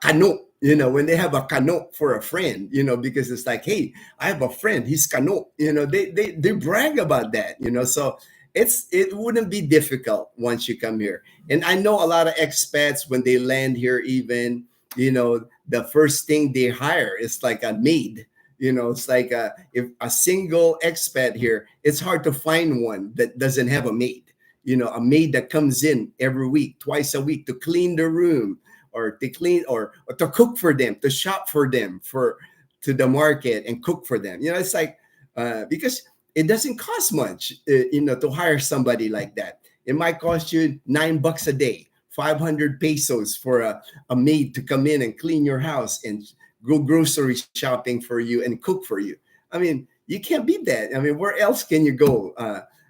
kano, when they have a kano for a friend, because it's like, hey, I have a friend, he's kano, they brag about that, so it wouldn't be difficult once you come here. And I know a lot of expats, when they land here, even, the first thing they hire is like a maid. It's like if a single expat here, it's hard to find one that doesn't have a maid. A maid that comes in every week, twice a week, to clean the room, or to clean, or to cook for them, to shop for them, for to the market and cook for them. It's like because it doesn't cost much, to hire somebody like that. It might cost you $9 a day, 500 pesos for a maid to come in and clean your house and go grocery shopping for you and cook for you. I mean, you can't beat that. I mean, where else can you go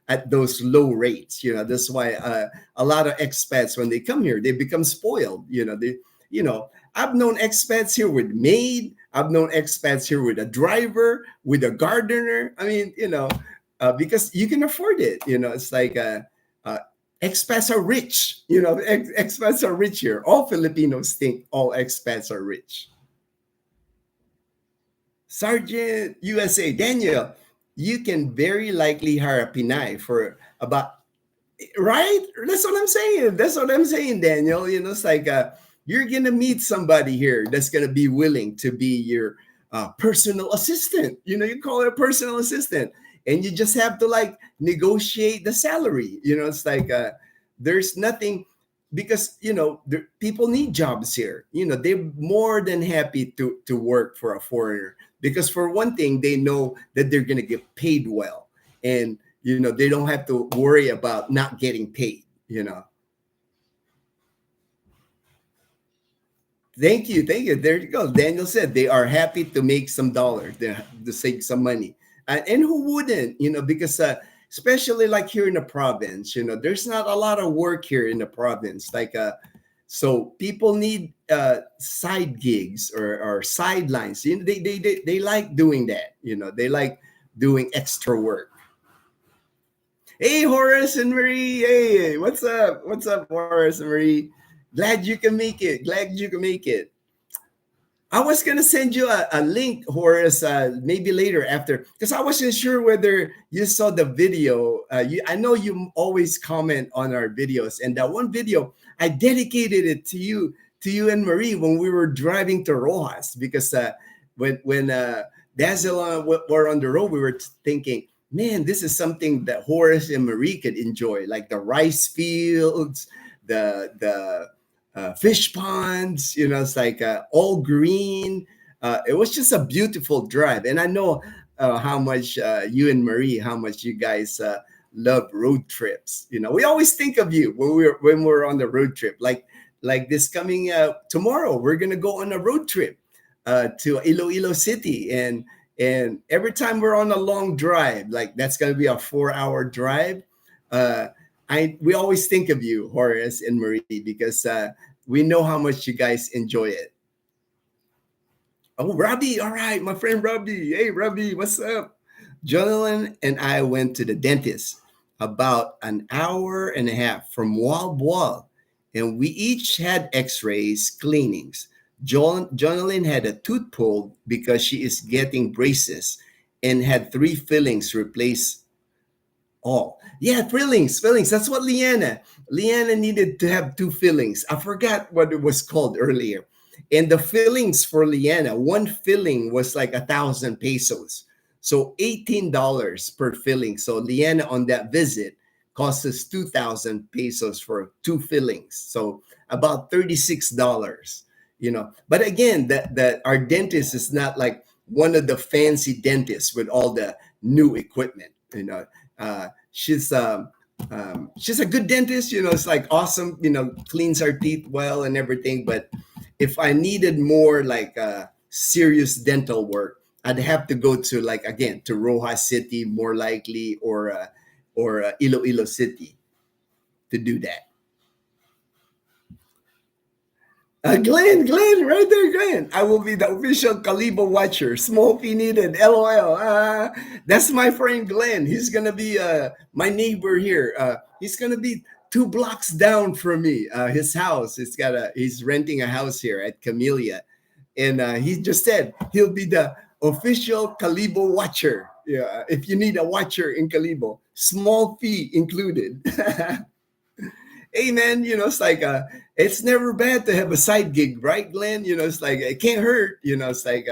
at those low rates? That's why a lot of expats, when they come here, they become spoiled. I've known expats here with maid. I've known expats here with a driver, with a gardener. I mean, because you can afford it. It's like uh, expats are rich. Expats are rich here. All Filipinos think all expats are rich. Sergeant USA, Daniel, you can very likely hire a Pinay for about, right? That's what I'm saying. That's what I'm saying, Daniel. It's like you're gonna meet somebody here that's gonna be willing to be your personal assistant. You call it a personal assistant, and you just have to like negotiate the salary. It's like there's nothing, because people need jobs here. They're more than happy to work for a foreigner, because for one thing, they know that they're gonna get paid well, and they don't have to worry about not getting paid. Thank you, there you go. Daniel said they are happy to make some dollars, to save some money. And who wouldn't, because especially like here in the province, there's not a lot of work here in the province, like so people need side gigs, or sidelines. They like doing that. They like doing extra work. Hey, Horace and Marie. Hey, what's up? What's up, Horace and Marie? Glad you can make it. Glad you can make it. I was gonna send you a link, Horace, maybe later after, because I wasn't sure whether you saw the video. I know you always comment on our videos, and that one video I dedicated it to you and Marie when we were driving to Rojas, because when Dazel were on the road, we were thinking, man, this is something that Horace and Marie could enjoy, like the rice fields, the fish ponds. It's like all green. It was just a beautiful drive, and I know how much you and Marie, how much you guys love road trips. We always think of you when we're on the road trip. Like this coming tomorrow, we're gonna go on a road trip to Iloilo City, and every time we're on a long drive, like that's gonna be a 4-hour drive. Uh, we always think of you, Horace and Marie, because we know how much you guys enjoy it. Oh, Robbie, all right, my friend Robbie. Hey, Robbie, what's up? Jonathan and I went to the dentist about an hour and a half from wall to wall, and we each had X-rays, cleanings. Jonathan had a tooth pulled because she is getting braces, and had 3 fillings replaced all. Yeah, fillings. That's what Leanna needed to have 2 fillings. I forgot what it was called earlier. And the fillings for Liana, one filling was like 1,000 pesos. So $18 per filling. So Liana on that visit cost us 2,000 pesos for two fillings. So about $36, But again, that our dentist is not like one of the fancy dentists with all the new equipment. She's a good dentist. It's like awesome. Cleans our teeth well and everything. But if I needed more like serious dental work, I'd have to go to, like, again, to Rojas City more likely, or Iloilo City to do that. Glenn, right there, Glenn. I will be the official Calibo watcher. Small fee needed. LOL. That's my friend Glenn. He's gonna be my neighbor here. He's gonna be 2 blocks down from me. His house. He's renting a house here at Camellia, and he just said he'll be the official Calibo watcher. Yeah, if you need a watcher in Calibo, small fee included. Hey man, it's like it's never bad to have a side gig, right, Glenn? It's like it can't hurt. It's like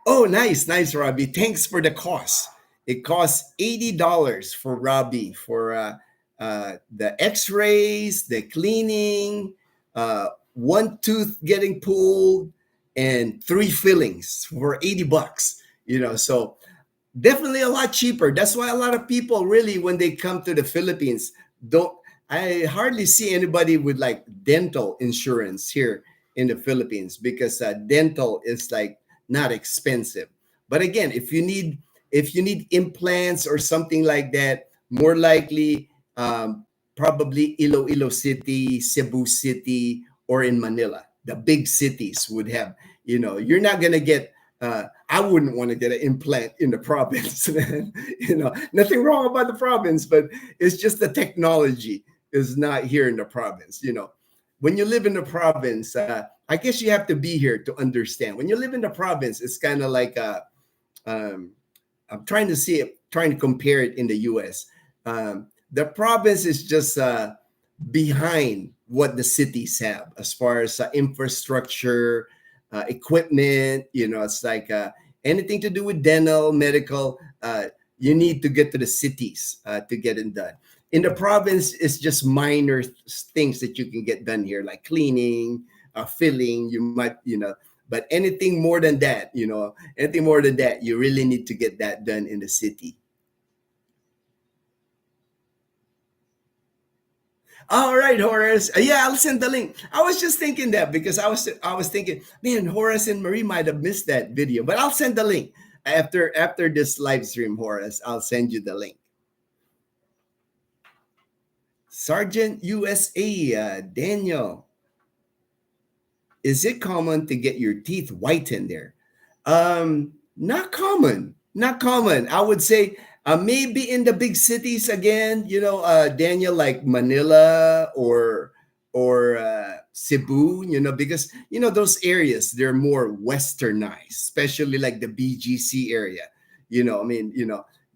oh, nice, Robbie. Thanks for the cost. It costs $80 for Robbie for the X-rays, the cleaning, one tooth getting pulled, and three fillings for $80. So definitely a lot cheaper. That's why a lot of people really, when they come to the Philippines, don't. I hardly see anybody with like dental insurance here in the Philippines, because dental is like not expensive. But again, if you need implants or something like that, more likely probably Iloilo City, Cebu City, or in Manila. The big cities would have. You're not gonna get. I wouldn't want to get an implant in the province. Nothing wrong about the province, but it's just the technology is not here in the province. When you live in the province, I guess you have to be here to understand. When you live in the province, it's kind of like um, I'm trying to compare it in the U.S. The province is just behind what the cities have as far as infrastructure, equipment. It's like anything to do with dental, medical. You need to get to the cities to get it done. In the province, it's just minor things that you can get done here, like cleaning, filling. You might, but anything more than that, you really need to get that done in the city. All right, Horace. Yeah, I'll send the link. I was just thinking that because I was thinking, man, Horace and Marie might have missed that video, but I'll send the link after this live stream, Horace. I'll send you the link. Sergeant USA, Daniel, is it common to get your teeth whitened there? Not common. Not common. I would say maybe in the big cities again, Daniel, like Manila or Cebu, because those areas, they're more westernized, especially like the BGC area.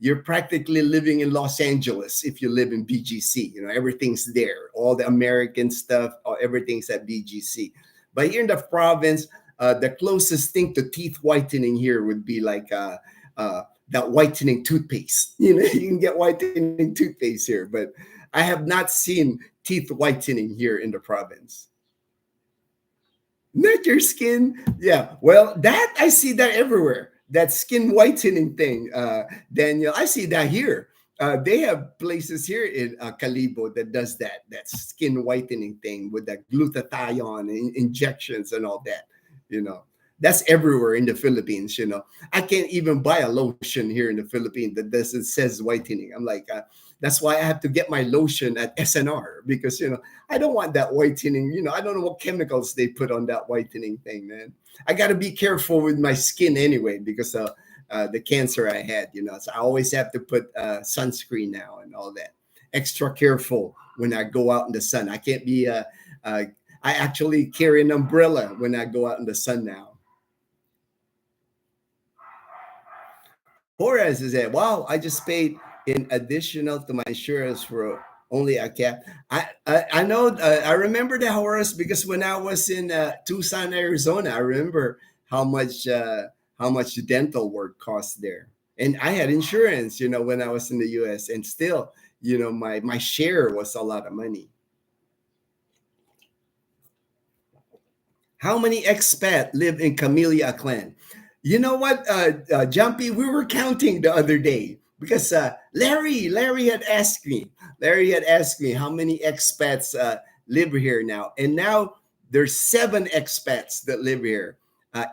You're practically living in Los Angeles if you live in BGC. Everything's there. All the American stuff, everything's at BGC. But here in the province, the closest thing to teeth whitening here would be like that whitening toothpaste. You can get whitening toothpaste here, but I have not seen teeth whitening here in the province. Not your skin. Yeah. Well, that I see that everywhere. That skin whitening thing, Daniel. I see that here. They have places here in Calibo that does that skin whitening thing with the glutathione injections and all that. You know, that's everywhere in the Philippines. I can't even buy a lotion here in the Philippines that doesn't says whitening. I'm like, that's why I have to get my lotion at SNR because I don't want that whitening. I don't know what chemicals they put on that whitening thing, man. I got to be careful with my skin anyway because the cancer I had, so I always have to put sunscreen now and all that. Extra careful when I go out in the sun. I can't be, I actually carry an umbrella when I go out in the sun now. Horace is that, wow, I just paid in additional to my insurance for only a cat. I know. I remember the Horace because when I was in Tucson, Arizona, I remember how much how much dental work cost there, and I had insurance. When I was in the U.S. and still, my share was a lot of money. How many expat live in Camellia clan? You know what, Jumpy? We were counting the other day because Larry had asked me. Larry had asked me how many expats live here now, and now there's 7 expats that live here.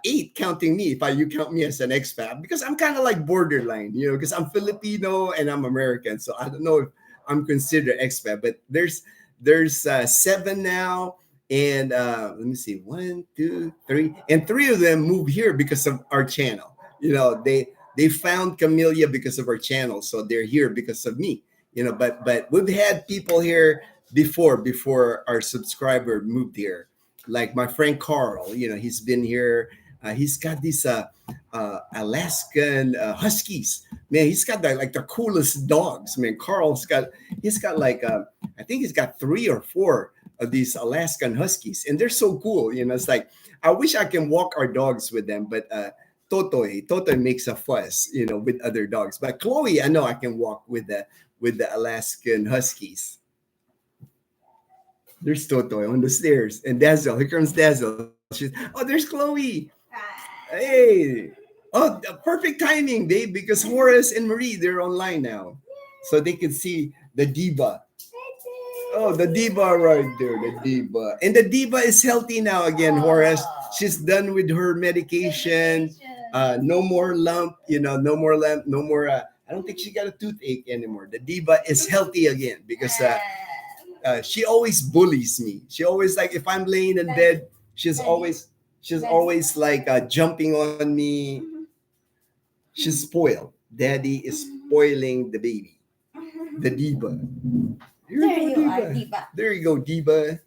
8 counting me if you count me as an expat because I'm kind of like borderline, because I'm Filipino and I'm American, so I don't know if I'm considered expat, but there's 7 now, and let me see, 1, 2, 3, and 3 of them moved here because of our channel. They found Camellia because of our channel, so they're here because of me. But we've had people here before our subscriber moved here, like my friend Carl. He's been here. He's got these Alaskan Huskies. Man, he's got like the coolest dogs. Man, he's got like I think he's got 3 or 4 of these Alaskan Huskies, and they're so cool. It's like I wish I can walk our dogs with them, but Totoy makes a fuss, with other dogs. But Chloe, I know I can walk with the Alaskan Huskies. There's Totoy on the stairs, and Dazzle. Here comes Dazzle. There's Chloe. Hey. Oh, perfect timing, babe, because Horace and Marie, they're online now. So they can see the diva. Oh, the diva right there, the diva. And the diva is healthy now again, Horace. She's done with her medication. No more lump, no more lump, no more. I don't think she got a toothache anymore. The diva is healthy again because she always bullies me. She always, like, if I'm laying in bed, she's always like jumping on me. She's spoiled. Daddy is spoiling the baby, the diva. There you are, Diva. There you go, diva.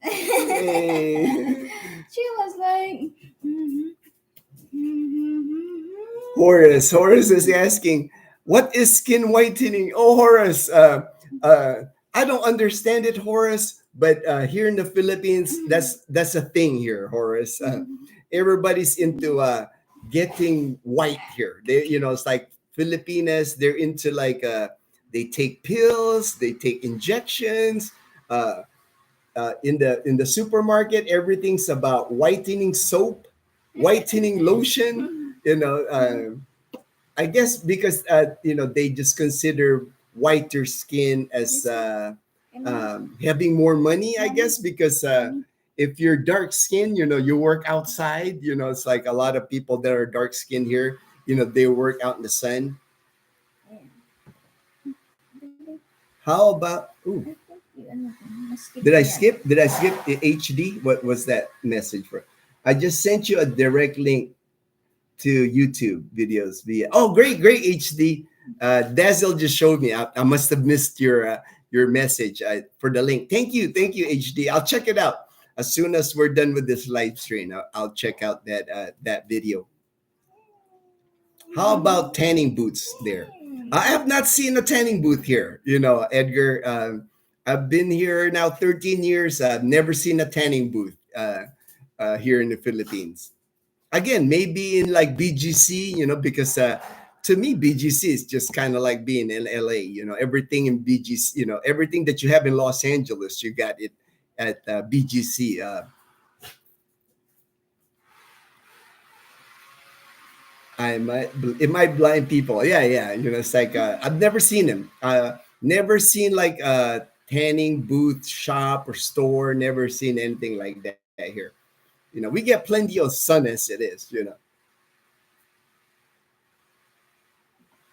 Hey. She was like, Horace is asking, what is skin whitening? Oh, Horace, I don't understand it, Horace, but here in the Philippines, that's a thing here, Horace. Everybody's into getting white here. It's like Filipinas. They're into like they take pills, they take injections. In the supermarket, everything's about whitening soap, whitening lotion. I guess because they just consider whiter skin as having more money. I guess because if you're dark skinned, you work outside. It's like a lot of people that are dark skinned here. They work out in the sun. How about? Ooh, did I skip? Did I skip the HD? What was that message for? I just sent you a direct link to YouTube videos via. Oh, great HD. Dazzle just showed me. I must have missed your message for the link. Thank you HD. I'll check it out as soon as we're done with this live stream. I'll check out that video. How about tanning booths there? I have not seen a tanning booth here. Edgar. I've been here now 13 years. I've never seen a tanning booth here in the Philippines. Again, maybe in like BGC, because to me, BGC is just kind of like being in LA. Everything in BGC, everything that you have in Los Angeles, you got it at BGC. It might blind people. Yeah. It's like I've never seen them. Never seen like a tanning booth shop or store. Never seen anything like that here. We get plenty of sun as it is.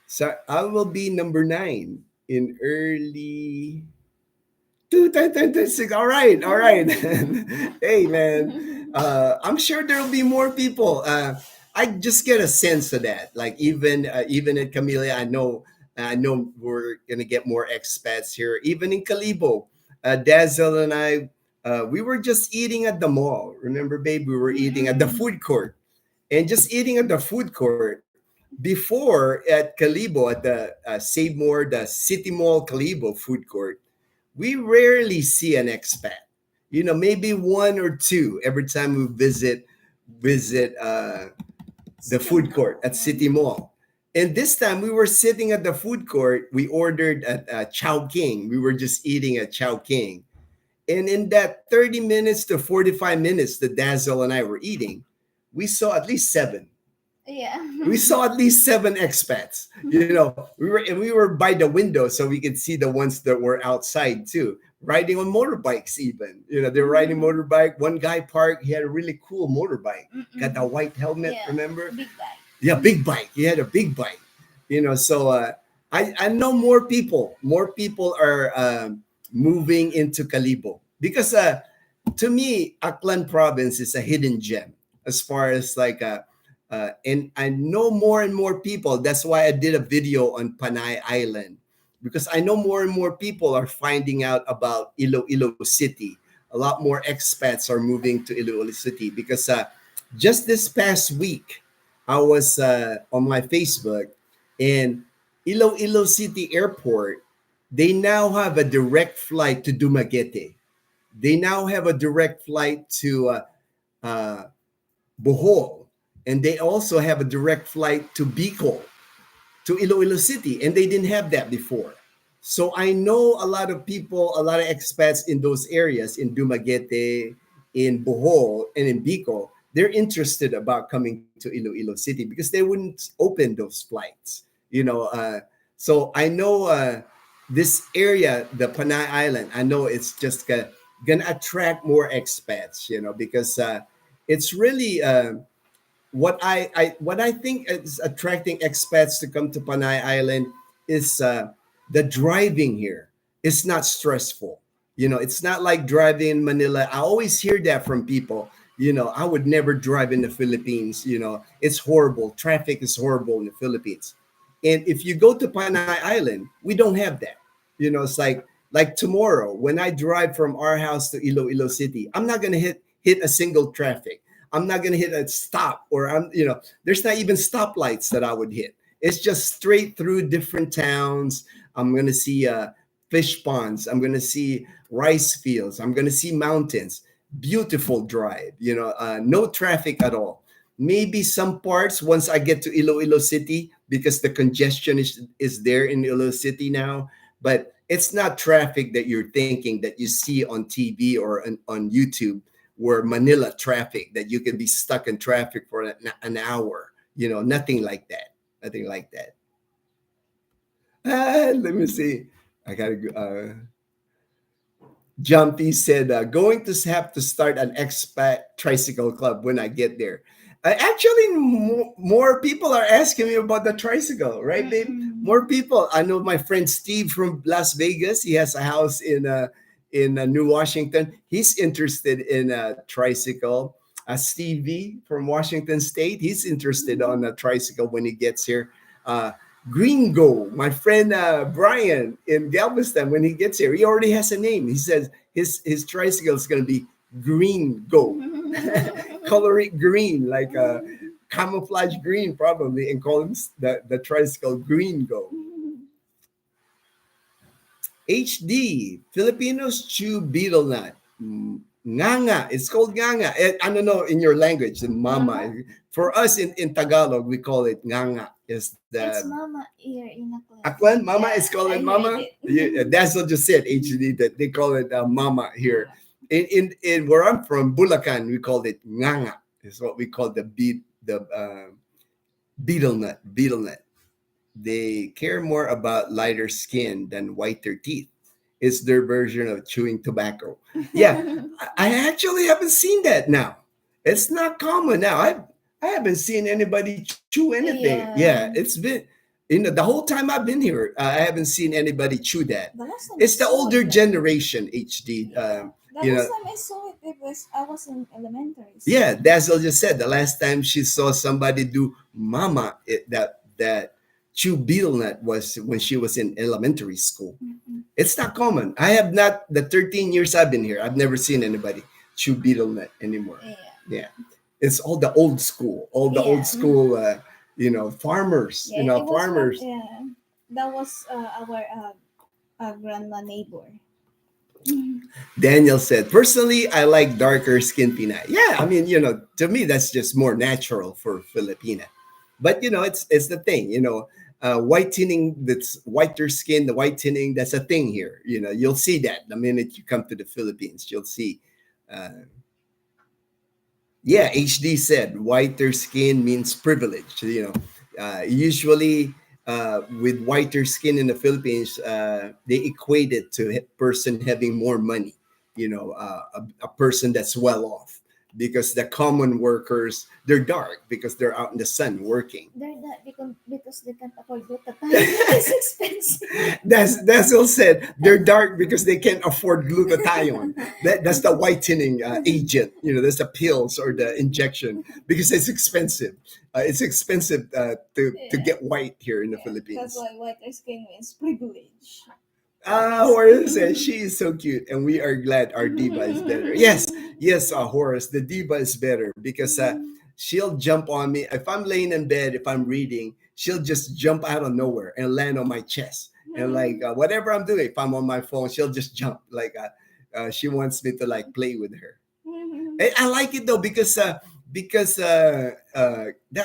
So I will be number 9 in early 2026. All right. Hey, man. I'm sure there will be more people. I just get a sense of that. Like even in Camellia, I know we're gonna get more expats here. Even in Calibo, Dazzle and I, we were just eating at the mall. Remember, babe? We were eating at the food court, and just eating at the food court. before at Calibo, at the Save More, the City Mall Calibo food court, we rarely see an expat. Maybe one or two every time we visit the City food Mall. court at City Mall. And this time we were sitting at the food court. We ordered at Chow King. We were just eating at Chow King. And in that 30 minutes to 45 minutes that Dazzle and I were eating, we saw at least seven. Yeah. We saw at least seven expats. We were by the window so we could see the ones that were outside too, riding on motorbikes even. They're riding motorbike. One guy parked, he had a really cool motorbike. Got a white helmet, Yeah. remember? Big bag. Yeah, big bike. He had a big bike. So I know more people. More people are moving into Calibo because to me, Aklan province is a hidden gem as far as like and I know more and more people. That's why I did a video on Panay Island, because I know more and more people are finding out about Iloilo City. A lot more expats are moving to Iloilo City because just this past week, I was on my Facebook, and Iloilo City Airport, they now have a direct flight to Dumaguete. They now have a direct flight to uh, Bohol, and they also have a direct flight to Bicol, to Iloilo City, and they didn't have that before. So I know a lot of people, a lot of expats in those areas, in Dumaguete, in Bohol, and in Bicol. They're interested about coming to Iloilo City because they wouldn't open those flights. So I know this area, the Panay Island. I know it's just gonna attract more expats. Because it's really. What I think is attracting expats to come to Panay Island is the driving here. It's not stressful. It's not like driving in Manila. I always hear that from people. I would never drive in the Philippines. It's horrible. Traffic is horrible in the Philippines. And if you go to Panay Island, we don't have that. It's like tomorrow when I drive from our house to Iloilo City, I'm not gonna hit a single traffic. I'm not gonna hit a stop, or there's not even stoplights that I would hit. It's just straight through different towns. I'm gonna see fish ponds. I'm gonna see rice fields. I'm gonna see mountains. Beautiful drive. No traffic at all. Maybe some parts once I get to Iloilo City, because the congestion is there in Iloilo City now. But it's not traffic that you're thinking that you see on TV or on YouTube, where Manila traffic, that you can be stuck in traffic for an hour. Nothing like that. Nothing like that. Let me see. I gotta go. Jumpy said, going to have to start an expat tricycle club when I get there. Actually, more people are asking me about the tricycle, right, babe? More people. I know my friend Steve from Las Vegas. He has a house in New Washington. He's interested in a tricycle. Stevie from Washington State, he's interested on a tricycle when he gets here. Gringo, my friend Brian in Galveston, when he gets here, he already has a name. He says his tricycle is going to be Green Go, color it green, like a camouflage green probably, and call him the tricycle Green Go. HD, Filipinos chew betel nut. Nganga, it's called nganga. I don't know in your language, the mama. For us in Tagalog, we call it nganga. It's mama here in Aklan, mama is called I mama. heard Yeah, that's what you said, HD, that they call it mama here. In where I'm from, Bulacan, we called it nganga. It's what we call the betel nut. Betel nut. They care more about lighter skin than whiter teeth. It's their version of chewing tobacco. Yeah, I actually haven't seen that now. It's not common now. I haven't seen anybody chew anything. Yeah, it's been the whole time I've been here. I haven't seen anybody chew that. It's the older generation, HD. The last time I saw it was I was in elementary school. Yeah, Dazel just said the last time she saw somebody do mama, that chew betel nut was when she was in elementary school. It's not common. I have not, the 13 years I've been here, I've never seen anybody chew betel nut anymore. Yeah. It's all the old school, farmers, Yeah, it was from farmers. yeah. That was our grandma neighbor. Mhm. Daniel said, personally, I like darker skin Pinay. Yeah, I mean, to me, that's just more natural for Filipina. But, it's the thing, whitening, that's whiter skin, the whitening, that's a thing here. You'll see that the minute you come to the Philippines, you'll see. Uh, yeah, HD said whiter skin means privilege. Usually with whiter skin in the Philippines, they equate it to a person having more money. A person that's well off, because the common workers, they're dark because they're out in the sun working. They're not because they can't afford glutathione. It's expensive. That's all said. They're dark because they can't afford glutathione. That's the whitening agent. That's the pills or the injection, because it's expensive. It's expensive to Yeah, get white here in the yeah. That's Philippines. why whiter skin means privilege. Horace says she is so cute, and we are glad our diva is better. Yes, yes, Horace, the diva is better because she'll jump on me if I'm laying in bed. If I'm reading, she'll just jump out of nowhere and land on my chest. And like whatever I'm doing, if I'm on my phone, she'll just jump. Like she wants me to like play with her. And I like it though because that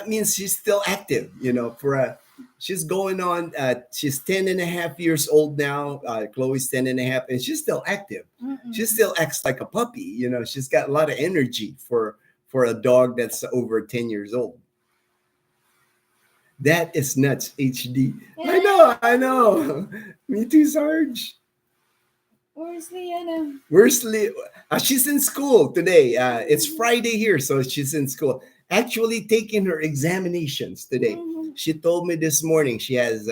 means she's still active. For she's going on. She's 10 and a half years old now. Chloe's 10 and a half, and she's still active. She still acts like a puppy. She's got a lot of energy for a dog that's over 10 years old. That is nuts, HD. I know. Me too, Sarge. Where's Liana? Where's she's in school today. It's Friday here, so she's in school. Actually, taking her examinations today. She told me this morning she has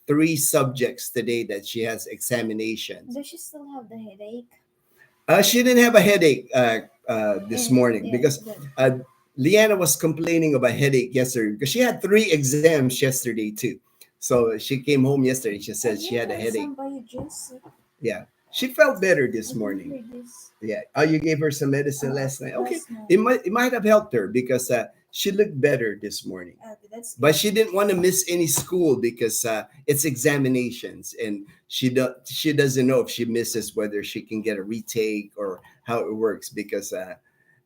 3 subjects today that she has examinations. Does she still have the headache? She didn't have a headache this morning Yeah, because good. Leanna was complaining of a headache yesterday because she had 3 exams yesterday too. So she came home yesterday. She said she had a headache. Somebody juice. Yeah. She felt better this I didn't morning. hear this. Yeah. Oh, you gave her some medicine last night. Okay. Last night. It might have helped her because she looked better this morning. That's But she didn't want to miss any school because it's examinations, and she doesn't know if she misses whether she can get a retake or how it works, because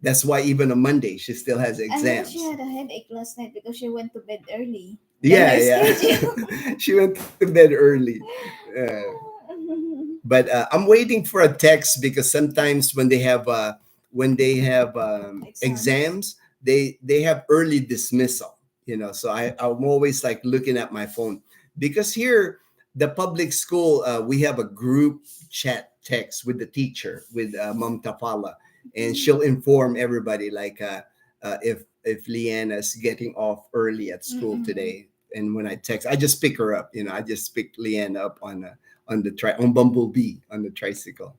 that's why even on Monday she still has I know exams. she had a headache last night because she went to bed early. Yeah. She went to bed early. But I'm waiting for a text because sometimes when they have exams, they have early dismissal. So I'm always like looking at my phone, because here the public school, we have a group chat text with the teacher, with Mom Tafala, and she'll inform everybody like if Leanna's getting off early at school today. And when I text, I just pick her up. I just pick Leanna up on Bumblebee on the tricycle.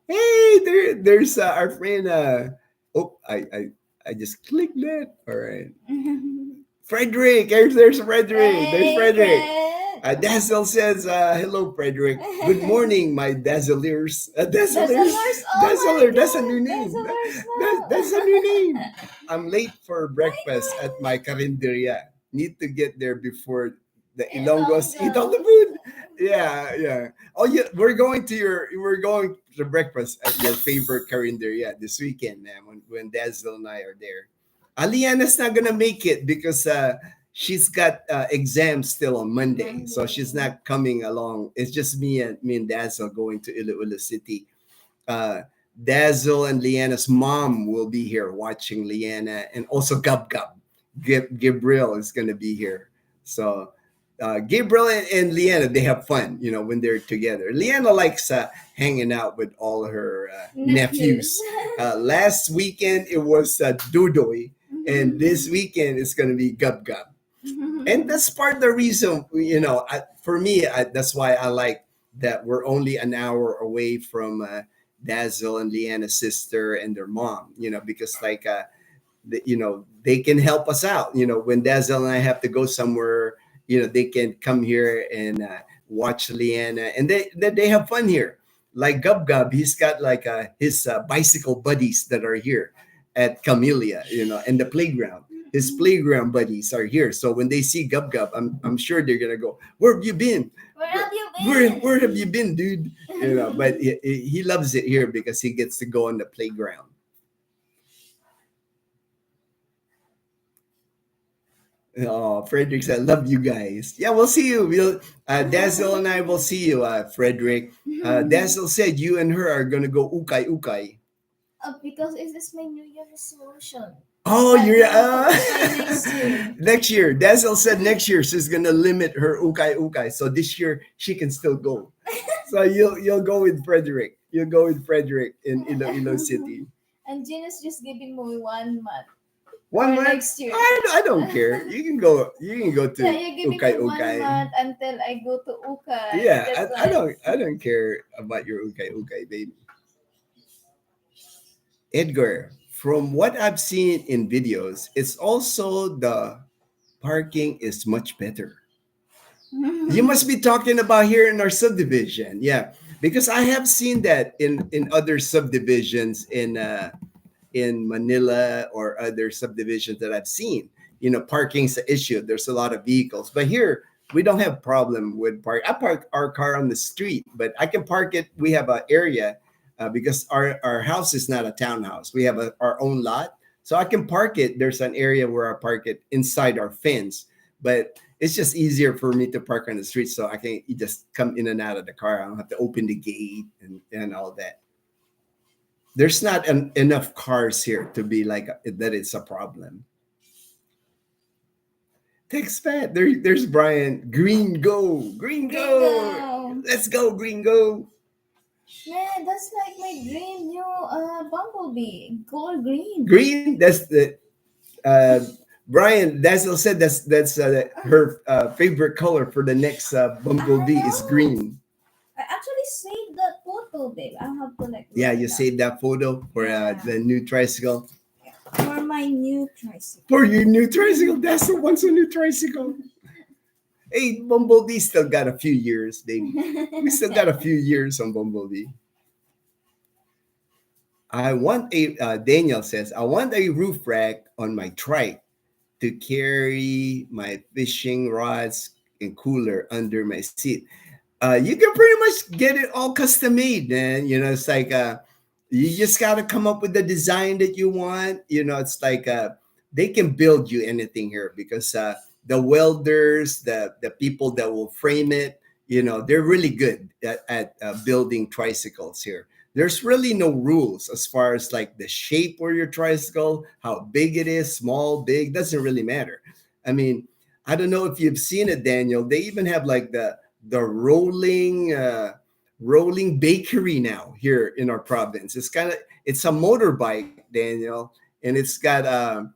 Hey, there's our friend. I just clicked that. All right, Frederick. There's Frederick. There's Frederick. Dazzle says, hello, Frederick. Good morning, my dazzlers. Dazzlers. Dazzler. That's a new name. That's a new name. I'm late for breakfast at my carinderia. Need to get there before the Ilonggos eat all the food. Yeah. Oh yeah, we're going to breakfast at your favorite carinderia this weekend, man. When Dazzle and I are there. Aliana's not gonna make it because she's got exams still on Monday, so she's not coming along. It's just me and Dazzle going to Iloilo City. Uh, Dazzle and Leanna's mom will be here watching Leanna, and also Gub Gub. Gabriel is going to be here. So Gabriel and Leanna, they have fun, when they're together. Leanna likes hanging out with all her nephews. Last weekend it was Dudoy, and this weekend it's going to be Gub Gub. And that's part of the reason, for me, that's why I like that we're only an hour away from Dazzle and Leanna's sister and their mom, because like, they can help us out. When Dazzle and I have to go somewhere, they can come here and watch Leanna, and they have fun here. Like Gub Gub, he's got like his bicycle buddies that are here at Camellia, in the playground. his playground buddies are here. So when they see Gub Gub, I'm sure they're gonna go, "Where have you been? Where have you Where have been? you been, dude?" But he loves it here because he gets to go on the playground. Oh, Frederick said, "Love you guys." Yeah, we'll see you. We'll Dazzle and I will see you, Frederick. Dazzle said you and her are gonna go ukay ukay. Because it is my New Year resolution. Oh, That you're we will ukay next year. next year. Dazzle said next year she's gonna limit her ukay ukay, so this year she can still go. So you'll go with Frederick. You'll go with Frederick in Iloilo City. And Gino's just giving me 1 month. One For month. next year. I don't care. You can go. You can go to Yeah, you're giving ukay me 1 ukay. month until I go to ukay. Yeah, That's I don't care about your ukay ukay, baby. Edgar, from what I've seen in videos, it's also the parking is much better. You must be talking about here in our subdivision. Yeah, because I have seen that in other subdivisions in Manila or other subdivisions that I've seen. Parking's an issue. There's a lot of vehicles, but here we don't have problem with park. I park our car on the street, but I can park it. We have an area because our house is not a townhouse. We have our own lot, so I can park it. There's an area where I park it inside our fence, but it's just easier for me to park on the street, so I can just come in and out of the car. I don't have to open the gate and all that. There's not enough cars here to be like that. It's a problem. Thanks, Pat. There's Brian. Green go, green go. Go. Let's go, green go. Man, that's like my dream new bumblebee. Color green. Green. That's the uh, Brian. Dazzle said that's her favorite color for the next bumblebee is green. I actually saved that photo, babe. I have to like. Yeah, look you it up. saved that photo for the new tricycle. For my new tricycle. For your new tricycle, Dazzle wants a new tricycle. Hey, Bumblebee still got a few years, baby. We still got a few years on Bumblebee. Daniel says, I want a roof rack on my trike to carry my fishing rods and cooler under my seat. You can pretty much get it all custom made, man. It's like you just got to come up with the design that you want. It's like they can build you anything here because the welders, the people that will frame it, they're really good at building tricycles here. There's really no rules as far as like the shape of your tricycle, how big it is, small, big, doesn't really matter. I mean, I don't know if you've seen it, Daniel. They even have like the rolling bakery now here in our province. It's a motorbike, Daniel, and it's got an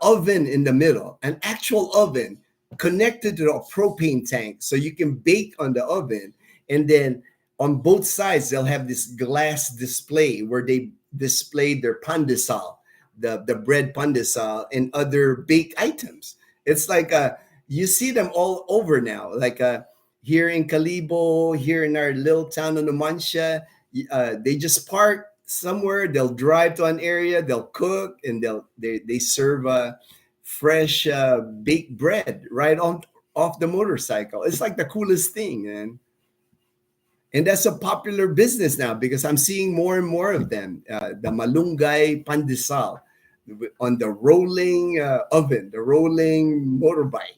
oven in the middle, an actual oven connected to a propane tank, so you can bake on the oven. And then on both sides, they'll have this glass display where they display their pandesal, the bread pandesal, and other baked items. It's like you see them all over now, like here in Calibo, here in our little town of Numancia. They just park somewhere, they'll drive to an area, they'll cook, and they serve fresh baked bread right on off the motorcycle. It's like the coolest thing, man. And that's a popular business now because I'm seeing more and more of them. The malunggay pandesal on the rolling oven, the rolling motorbike.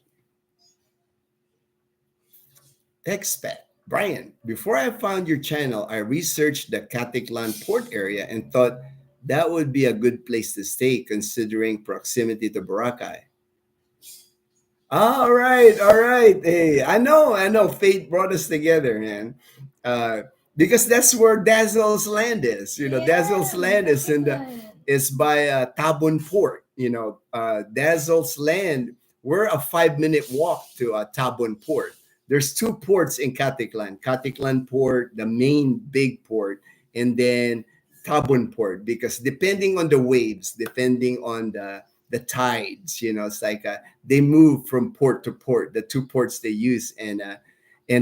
Expat. Brian, before I found your channel, I researched the Caticlan port area and thought that would be a good place to stay considering proximity to Boracay. All right, all right. Hey, I know. Fate brought us together, man. Uh, because that's where Dazzle's land is. Dazzle's land is by Tabon Port. Dazzle's land. We're a 5-minute walk to Tabon Port. There's two ports in Caticlan. Caticlan Port, the main big port, and then Tabon Port. Because depending on the waves, depending on the tides, it's like they move from port to port. The two ports they use, and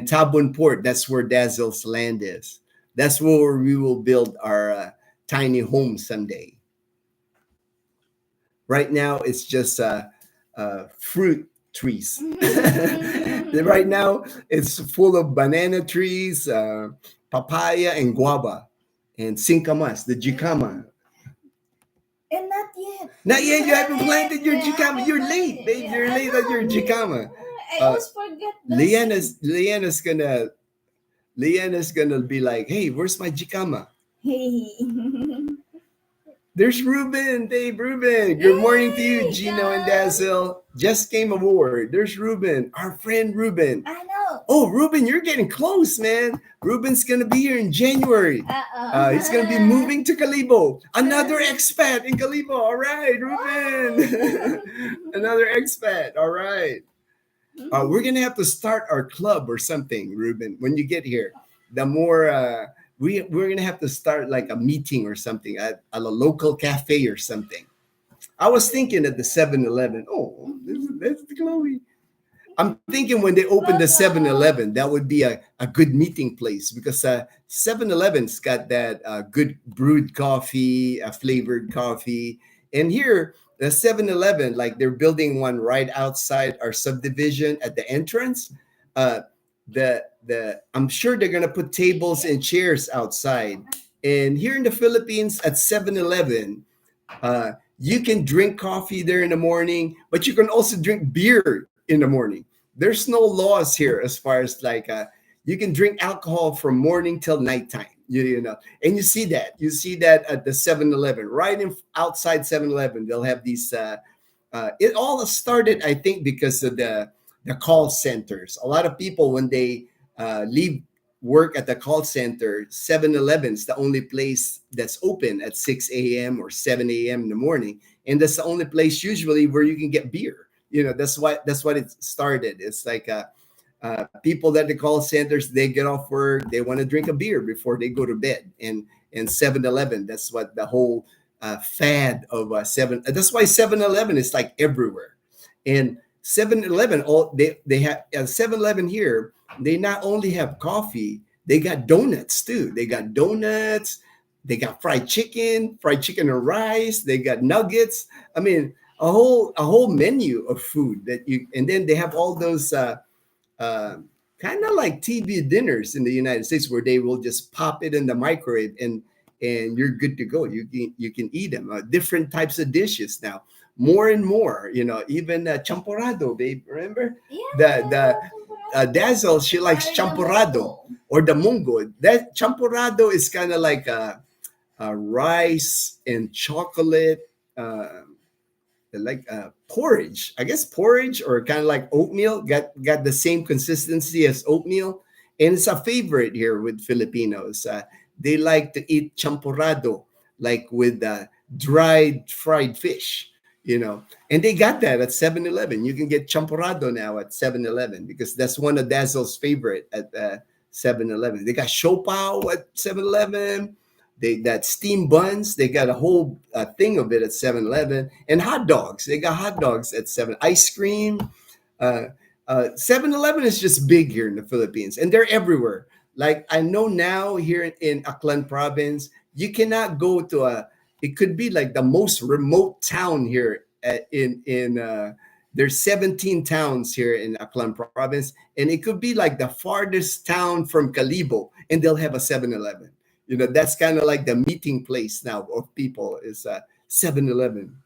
Tabon Port, that's where Dazzle's land is. That's where we will build our tiny home someday. Right now, it's just fruit trees. Right Mm. now, it's full of banana trees, papaya, and guava, and sincamas, the jicama. And not yet. Not yet. You haven't I planted your jicama. haven't You're done late, it. babe. Yeah, You're I late on your know. jicama. I Uh, always forget the seed. Leanna's gonna be like, hey, where's my jicama? Hey. There's Ruben. Hey, Ruben. Good morning to you, Yay! Gino and Come. Dazel. Just came aboard. There's Ruben, our friend Ruben. I know. Oh, Ruben, you're getting close, man. Ruben's gonna be here in January. He's gonna be Uh-oh. moving to Calibo. Another expat in Calibo. All right, Ruben. Another expat. All right. We're gonna have to start our club or something, Ruben. When you get here, the more we're gonna have to start like a meeting or something at a local cafe or something. I was thinking at the 7-Eleven. Oh, that's Chloe. I'm thinking when they open the 7-Eleven, that would be a good meeting place because 7-Eleven's got that good brewed coffee, flavored coffee. And here, the 7-Eleven, like they're building one right outside our subdivision at the entrance. Uh, I'm sure they're gonna put tables and chairs outside. And here in the Philippines at 7-Eleven, you can drink coffee there in the morning, but you can also drink beer in the morning. There's no laws here as far as like you can drink alcohol from morning till nighttime. You know, and you see that at the 7-Eleven, right in outside 7-Eleven. They'll have these. It all started, I think, because of the call centers. A lot of people when they leave work at the call center, 7-Eleven's the only place that's open at 6 a.m. or 7 a.m. in the morning. And that's the only place usually where you can get beer. That's what it started. It's like people at the call centers, they get off work, they want to drink a beer before they go to bed. And 7-Eleven, that's what the whole fad of 7. That's why 7-Eleven is like everywhere. And 7-Eleven, they have 7-Eleven here. They not only have coffee, they got donuts too. They got donuts, they got fried chicken and rice, they got nuggets. I mean, a whole menu of food that you, and then they have all those uh, kind of like TV dinners in the United States where they will just pop it in the microwave and you're good to go. You can eat them. Different types of dishes now, more and more. Even champorado, babe. Remember the Yeah, Dazzle? She likes or the champorado mungo. or the mungo. That champorado is kind of like a rice and chocolate. Like porridge, I guess porridge or kind of like oatmeal, got the same consistency as oatmeal, and it's a favorite here with Filipinos. They like to eat champurrado like with dried fried fish, and they got that at 7-Eleven. You can get champurrado now at 7-Eleven because that's one of Dazzle's favorite at 7-Eleven. They got shopao at 7-Eleven. They got steam buns. They got a whole thing of it at 7-Eleven. And hot dogs. They got hot dogs at 7. Ice cream. 7-Eleven is just big here in the Philippines, and they're everywhere. Like I know now here in Aklan province, you cannot go to it could be like the most remote town here in there's 17 towns here in Aklan province, and it could be like the farthest town from Calibo, and they'll have a 7-Eleven. That's kind of like the meeting place now of people is 7-Eleven.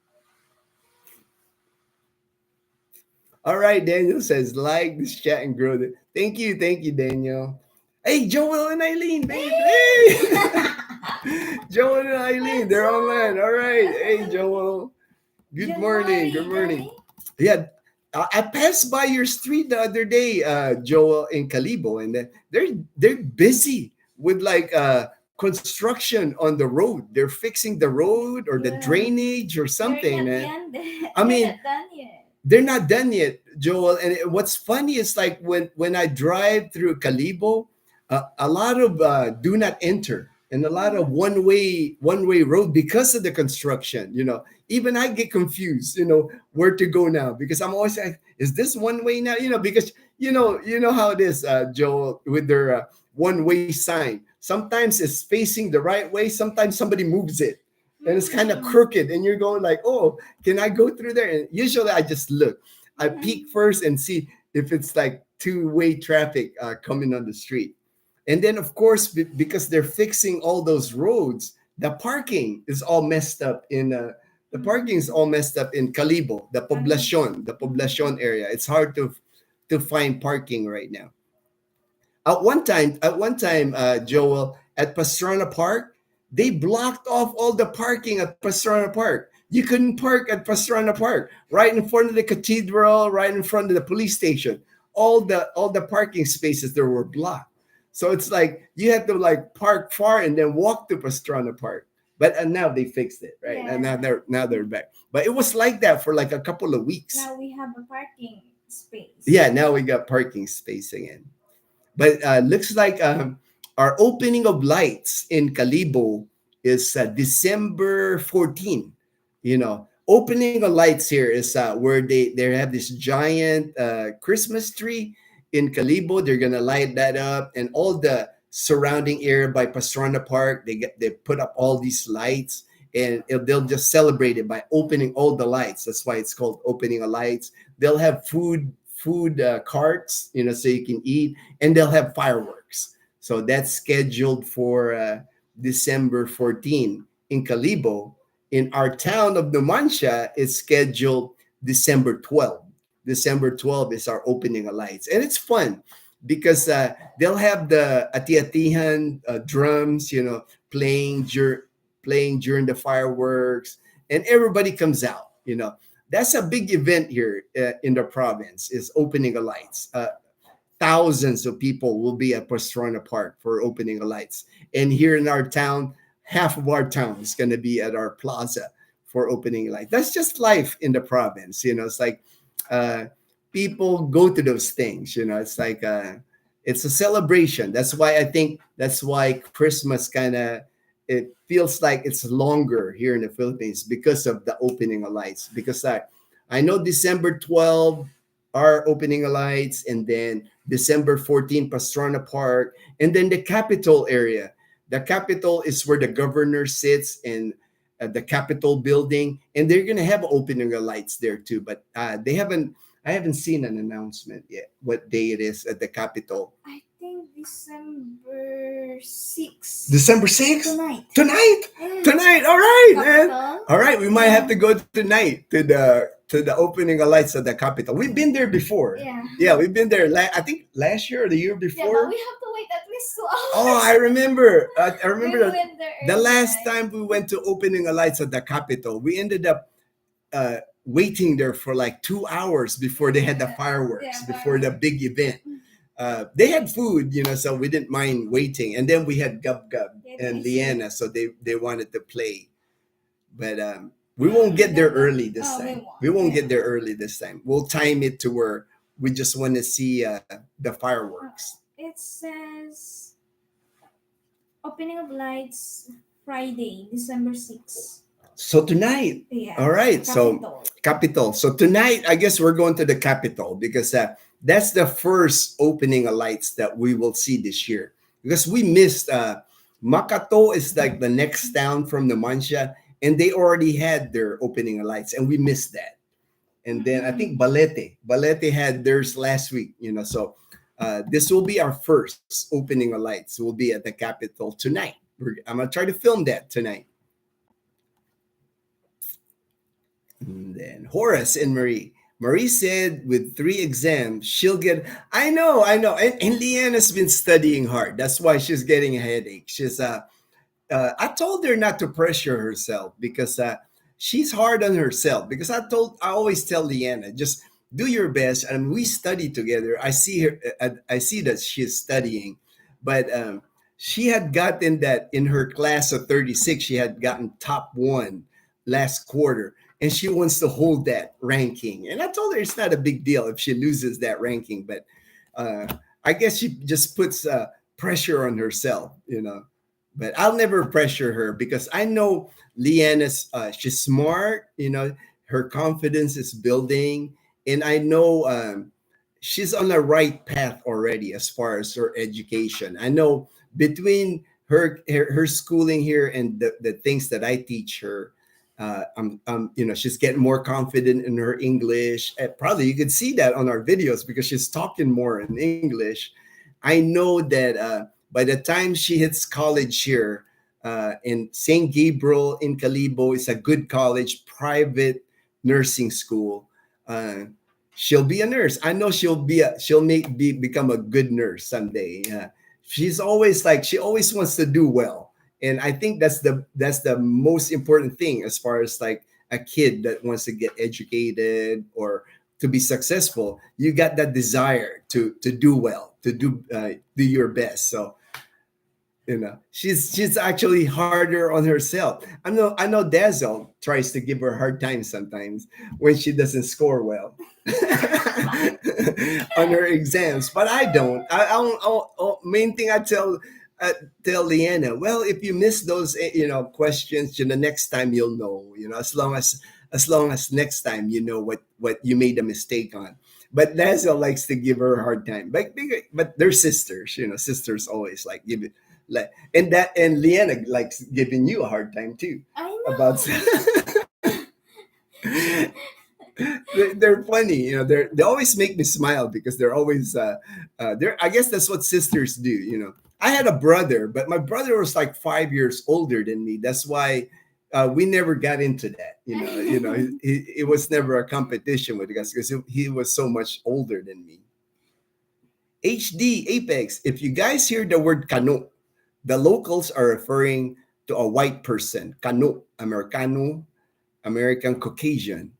All right, Daniel says like this chat and grow it. Thank you, Daniel. Hey, Joel and Eileen, babe. Hey, Joel and Eileen, What's they're online. All right. Hey, up? Joel. Good morning. Good January, morning. Johnny. Yeah, I passed by your street the other day, Joel, in Calibo, and they're busy with like construction on the road. They're fixing the road or the Yeah. drainage or They're something, not man. done. I They're mean, not done yet. they're not done yet, Joel. And what's funny is like when I drive through Calibo, a lot of do not enter and a lot of one way road because of the construction. Even I get confused. Where to go now because I'm always like, is this one way now? Because you know how it is, Joel, with their one way sign. Sometimes it's facing the right way. Sometimes somebody moves it. and it's kind of Mm. crooked, and you're going like, oh, can I go through there? And usually I just look, I peek Mhm. first and see if it's like two-way traffic coming on the street. And then of course, because they're fixing all those roads, the parking is all messed up in the parking is Mhm. all messed up in Calibo, the Mhm. poblacion area. It's hard to find parking right now. At one time, Joel, at Pastrana Park, they blocked off all the parking at Pastrana Park. You couldn't park at Pastrana Park, right in front of the cathedral, right in front of the police station. All the parking spaces there were blocked. So it's like you had to like park far and then walk to Pastrana Park. But now they fixed it, right? And Yeah. now they're back. But it was like that for like a couple of weeks. Now we have a parking space. Yeah, now we got parking space again. But looks like our opening of lights in Calibo is December 14. You know, opening of lights here is where they have this giant Christmas tree in Calibo. They're gonna light that up, and all the surrounding area by Pastrana Park. They put up all these lights, and they'll just celebrate it by opening all the lights. That's why it's called opening of lights. They'll have food carts, so you can eat, and they'll have fireworks. So that's scheduled for December 14 in Calibo. In our town of Numancia, it's scheduled December 12. December 12 is our opening of lights. And it's fun because they'll have the ati-atihan drums, playing, playing during the fireworks, and everybody comes out. That's a big event here in the province, is opening of lights. Thousands of people will be at Pastrana Park for opening of lights. And here in our town, half of our town is going to be at our plaza for opening lights. That's just life in the province. It's like uh, people go to those things. It's like it's a celebration. That's why Christmas kind of, it feels like it's longer here in the Philippines because of the opening of lights. Because I know December 12 are opening of lights, and then December 14 Pastrana Park, and then the capital area. The capital is where the governor sits, and the Capitol building, and they're gonna have opening of lights there too. But they haven't. I haven't seen an announcement yet what day it is at the Capitol. I think December 6th. December 6th? Tonight. Tonight? Mm. Tonight. All right, man. Capital. All right, we might have to Yeah. go tonight to the opening of lights at the Capitol. We've been there before. Yeah. Yeah, we've been there. I think last year or the year Yeah, but before. we have to wait at least 2 hours. Oh, I remember. I We remember went there the early, last right? time we went to opening of lights at the Capitol. We ended up waiting there for like 2 hours before they had the fireworks, Yeah, before the fireworks. big event. They had food, so we didn't mind waiting. And then we had Gub Gub Yeah, and they see. Leanna, so they wanted to play. But we won't get there early this Oh, time. we won't. We won't Yeah. get there early this time. We'll time it to where we just want to see the fireworks. It says opening of lights Friday, December 6th. So tonight, Yeah. all right. So Capital. Capitol. So tonight, I guess we're going to the Capitol because that's the first opening of lights that we will see this year. Because we missed Makato is like the next town from Numancia, and they already had their opening of lights, and we missed that. And then I think Balete had theirs last week. So this will be our first opening of lights. We'll be at the Capitol tonight. I'm gonna try to film that tonight. And then Horace and Marie. Marie said with 3 exams, she'll get. I know. And Leanna's been studying hard. That's why she's getting a headache. I told her not to pressure herself because she's hard on herself. Because I always tell Leanna, just do your best. And we study together. I see her. I see that she's studying, but she had gotten that in her class of 36. She had gotten top one last quarter, and she wants to hold that ranking. And I told her it's not a big deal if she loses that ranking, but uh, I guess she just puts pressure on herself. But I'll never pressure her because I know Leanna's she's smart, her confidence is building, and I know she's on the right path already as far as her education. I know between her schooling here and the things that I teach her, she's getting more confident in her English. Probably you could see that on our videos because she's talking more in English. I know that by the time she hits college here in St. Gabriel in Calibo, is a good college, private nursing school. Uh, she'll be a nurse. I know she'll become a good nurse someday. She's always like she always wants to do well, and I think that's the most important thing as far as like a kid that wants to get educated or to be successful. You got that desire to do well, to do your best. So she's actually harder on herself. I know Dazel tries to give her a hard time sometimes when she doesn't score well on her exams, but I don't. Main thing I tell Leanna, well, if you miss those questions, the next time you'll know. As long as next time you know what you made a mistake on. But Dazel likes to give her a hard time. But they're sisters. Sisters always like give it. Like and Leanna likes giving you a hard time too I about. They're funny, they always make me smile because they're always they're I guess that's what sisters do. I had a brother, but my brother was like 5 years older than me. That's why we never got into that. It was never a competition with us because he was so much older than me. HD Apex, if you guys hear the word kano, the locals are referring to a white person. Kano, Americano, American Caucasian.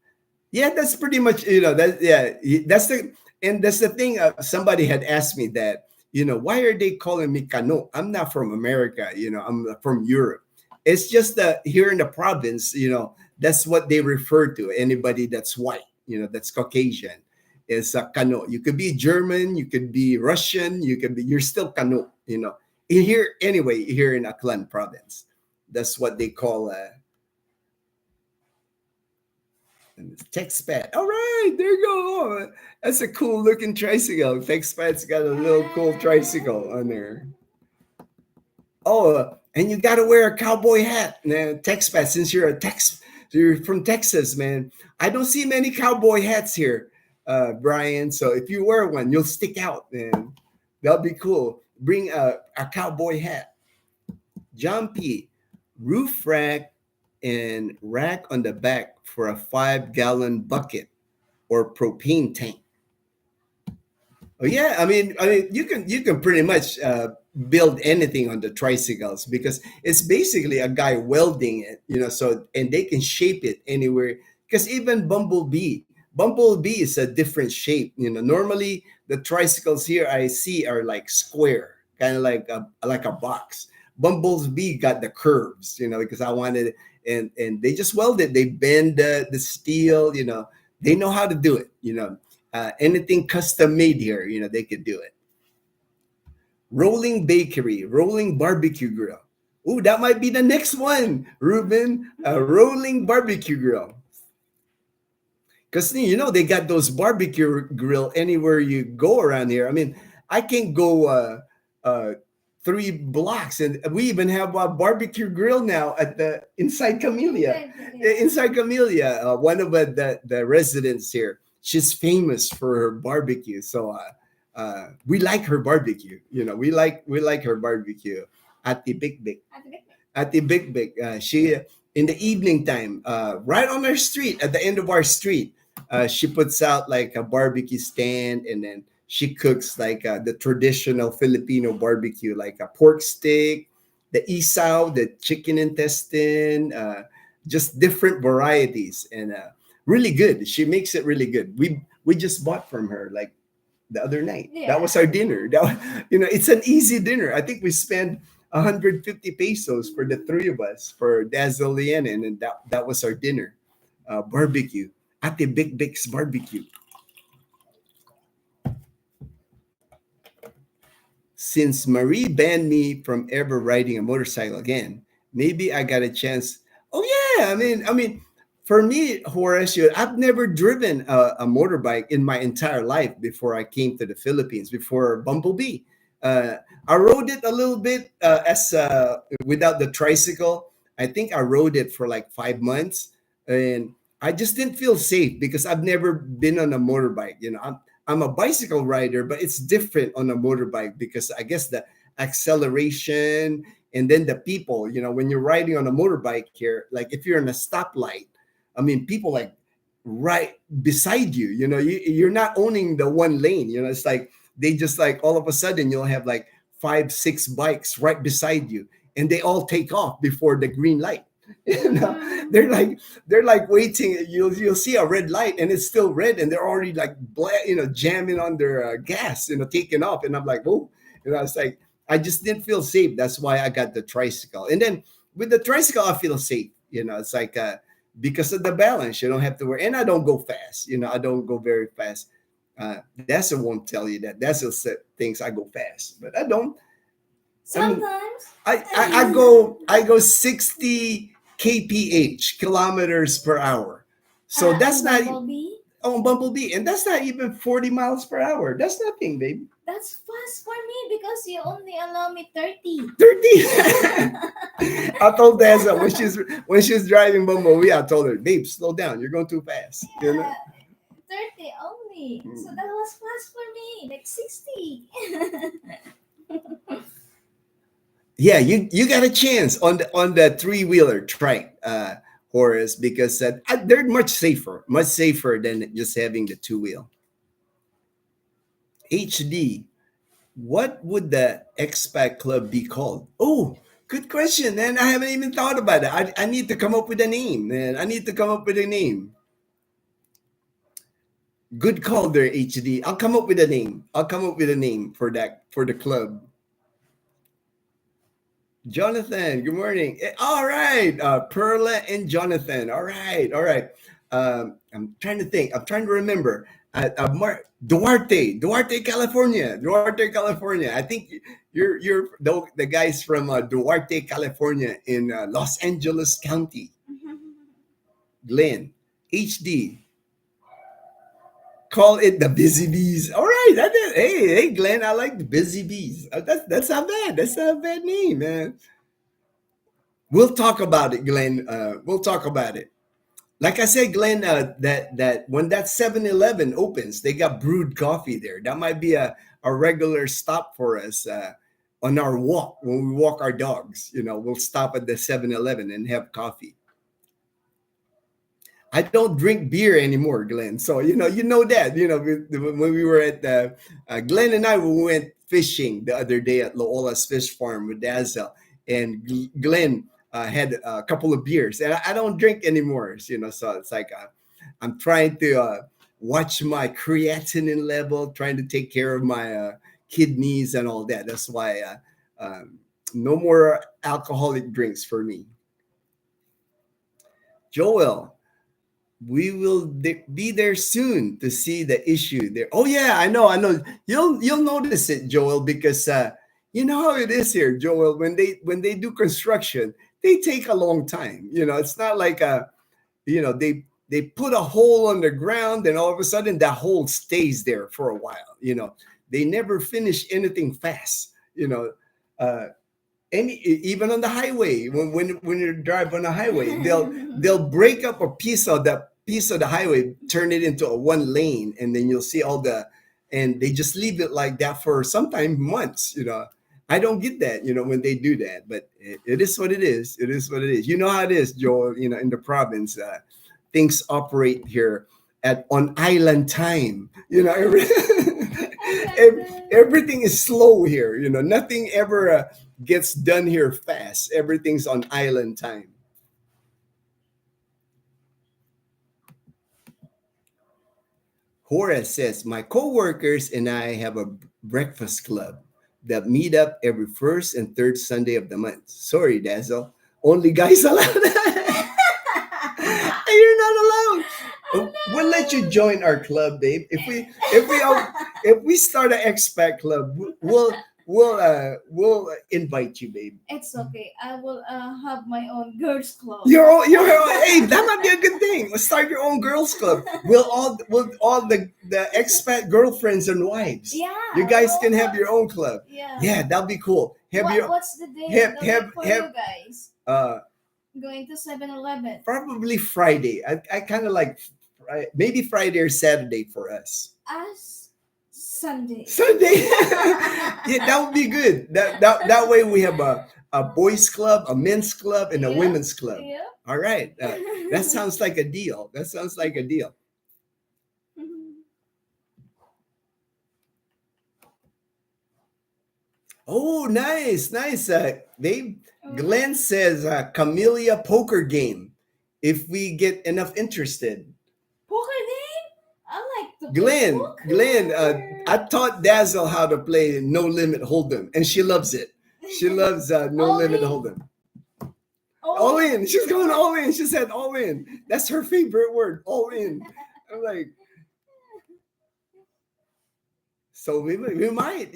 Yeah, that's pretty much that. Yeah, that's the thing. Somebody had asked me that. Why are they calling me Kano? I'm not from America. I'm from Europe. It's just that here in the province, that's what they refer to anybody that's white. That's Caucasian. Is a Kano. You could be German, you could be Russian, you're still Kano. Here anyway, here in Aklan province, that's what they call Texpat. All right, there you go. That's a cool looking tricycle. Texpat's got a little cool tricycle on there. Oh, and you got to wear a cowboy hat, man. Texpat, since you're from Texas, man. I don't see many cowboy hats here, Brian. So if you wear one, you'll stick out, man. That'll be cool. Bring a cowboy hat. John P. Roof rack and rack on the back for a 5-gallon bucket or propane tank. Oh yeah, I mean, you can pretty much build anything on the tricycles because it's basically a guy welding it, So and they can shape it anywhere. Because even Bumblebee is a different shape. Normally the tricycles here I see are like square, kind of like a box. Bumblebee got the curves, because I wanted, and they just weld it. They bend the steel, They know how to do it, anything custom made here, they could do it. Rolling bakery, rolling barbecue grill. Ooh, that might be the next one, Ruben. A rolling barbecue grill. Because they got those barbecue grill anywhere you go around here. I mean, I can go 3 blocks, and we even have a barbecue grill now at the inside Camellia. Inside Camellia, one of the residents here, she's famous for her barbecue. So we like her barbecue. We like her barbecue at the Big Big. At the Big Big, she in the evening time, right on our street, at the end of our street, she puts out like a barbecue stand, and then she cooks like the traditional Filipino barbecue, like a pork stick, the isaw, the chicken intestine, just different varieties, and really good. She makes it really good. We just bought from her like the other night. Yeah. That was our dinner. It's an easy dinner. I think we spent 150 pesos for the three of us for Dazel, and that was our dinner, barbecue at the Big Big's barbecue. Since Marie banned me from ever riding a motorcycle again, maybe I got a chance. Oh yeah, I mean, for me, Horacio, I've never driven a motorbike in my entire life before I came to the Philippines. Before Bumblebee, Uh, I rode it a little bit as without the tricycle. I think I rode it for like 5 months, and I just didn't feel safe because I've never been on a motorbike. I'm a bicycle rider, but it's different on a motorbike because I guess the acceleration and then the people. When you're riding on a motorbike here, like if you're in a stoplight, I mean, people like right beside you. You're not owning the one lane. It's like they just like all of a sudden you'll have like 5, 6 bikes right beside you, and they all take off before the green light. you know they're like waiting. You'll see a red light and it's still red, and they're already like jamming on their gas, taking off. And I'm like, oh, it's like I just didn't feel safe. That's why I got the tricycle. And then with the tricycle I feel safe. It's like because of the balance, you don't have to worry. And I don't go fast. I don't go very fast. Dazzle won't tell you that. Dazzle thinks I go fast, but I don't. I mean, Sometimes. I go 60 kph, kilometers per hour. So that's And not Bumblebee, Bumblebee, and that's not even 40 miles per hour. That's nothing, baby. that's fast for me because you only allow me 30. 30. I told Dazzle when she's driving Bumblebee, I told her, babe, slow down. You're going too fast. Yeah, 30 only. So that was fast for me, like 60. Yeah, you got a chance on the three-wheeler trike, Horace, because they're much safer than just having the two-wheel. HD, what would the expat club be called? Oh, good question, man. I haven't even thought about it. I need to come up with a name, man. I need to come up with a name. Good call there, HD. I'll come up with a name. I'll come up with a name for the club. Jonathan, good morning. All right, Perla and Jonathan. All right, all right. I'm trying to think. I'm trying to remember. Duarte, California. Duarte, California. I think you're the guys from Duarte, California in Los Angeles County. Glenn, HD. Call it the Busy Bees. All right. Hey, Glenn, I like the Busy Bees. That's not bad. That's not a bad name, man. We'll talk about it, Glenn. We'll talk about it. Like I said, Glenn, that when that 7-Eleven opens, they got brewed coffee there. That might be a regular stop for us on our walk when we walk our dogs. We'll stop at the 7-Eleven and have coffee. I don't drink beer anymore, Glenn. So you know that. When we were at Glenn and I, we went fishing the other day at Loola's Fish Farm with Dazel, and Glenn had a couple of beers, and I don't drink anymore. So it's like I'm trying to watch my creatinine level, trying to take care of my kidneys and all that. That's why no more alcoholic drinks for me. Joel, we will be there soon to see the issue there. Oh yeah, I know. You'll notice it, Joel, because you know how it is here, Joel. When they do construction, they take a long time. It's not like they put a hole on the ground and all of a sudden that hole stays there for a while. They never finish anything fast. Even on the highway, when you drive on the highway, they'll break up a piece of the highway, turn it into a one lane, and then you'll see and they just leave it like that for sometimes months. I don't get that, when they do that, but it is what it is. It is what it is. You know how it is, Joel. In the province, things operate here on island time. Everything is slow here. Nothing ever gets done here fast. Everything's on island time. Horace says, my coworkers and I have a breakfast club that meet up every first and third Sunday of the month. Sorry, Dazzle. Only guys allowed. You're not allowed. We'll let you join our club, babe. If we start an expat club, we'll invite you, babe. It's okay. I will have my own girls club. Hey, that might be a good thing. Let's start your own girls club. We'll all the expat girlfriends and wives. Yeah. You guys we'll can have have- your own club. Yeah. Yeah, that'll be cool. What's the day have- of the have- week for have- you guys? uh Going to 7-Eleven. probably Friday. I kind of like maybe Friday or Saturday for us. As Sunday. Sunday. Yeah, that would be good. That way we have a boys club, a men's club, and a Yeah. women's club. Yeah. All right. That sounds like a deal. That sounds like a deal. Oh, nice, nice. Babe, Glenn says Camellia poker game. If we get enough interested. Poker game? I like to play Glenn, poker. Glenn, I taught Dazel how to play No Limit Hold'em, and she loves it. She loves No All Limit in. Hold'em. All in. She's going all in. She said all in. That's her favorite word. All in. I'm like, so we might,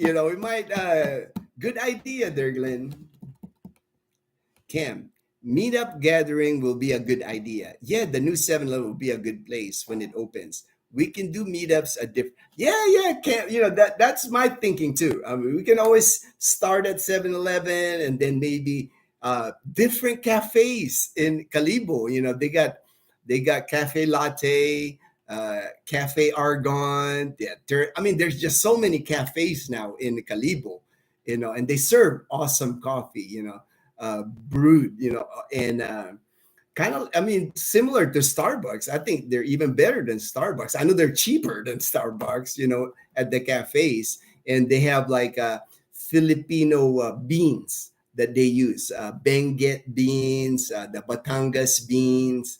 good idea there, Glenn. Cam, meetup gathering will be a good idea. Yeah, the new 7-Eleven will be a good place when it opens. We can do meetups at different. Yeah, Cam. That's my thinking too. I mean, we can always start at 7-Eleven and then maybe different cafes in Calibo. They got Cafe Latte, Cafe Argon. Yeah, there's just so many cafes now in Calibo. And they serve awesome coffee. Brewed. And kind of, similar to Starbucks. I think they're even better than Starbucks. I know they're cheaper than Starbucks. At the cafes, and they have like Filipino beans that they use, Benguet beans, the Batangas beans.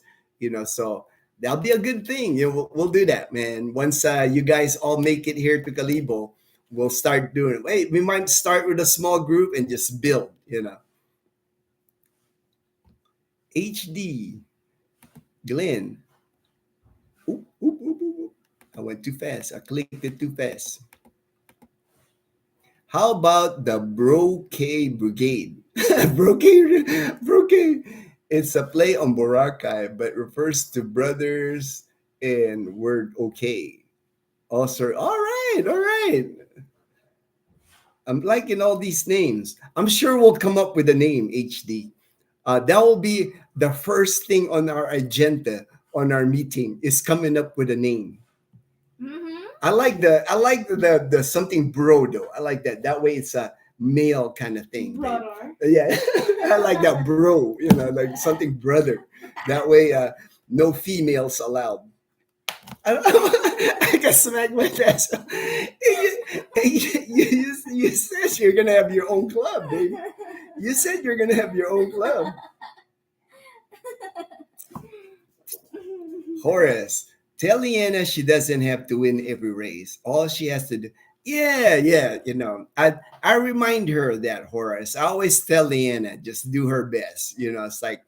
So that'll be a good thing. We'll do that, man. Once you guys all make it here to Calibo, we'll start doing it. Wait, we might start with a small group and just build. HD, Glenn. Oop, oop, oop, oop, oop. I went too fast. I clicked it too fast. How about the Brocade Brigade? Brocade. It's a play on Boracay, but refers to brothers and word okay. Also, all right. I'm liking all these names. I'm sure we'll come up with a name, HD. That will be the first thing on our agenda on our meeting is coming up with a name. Mm-hmm. I like the something bro though. I like that. That way it's a male kind of thing. Brother. Yeah, I like that bro. Like something brother. That way, no females allowed. I got smacked with that. You said you're gonna have your own club, baby. You said you're gonna have your own club. Horace, tell Leanna she doesn't have to win every race. All she has to do. Yeah. I remind her of that, Horace. I always tell Leanna just do her best. It's like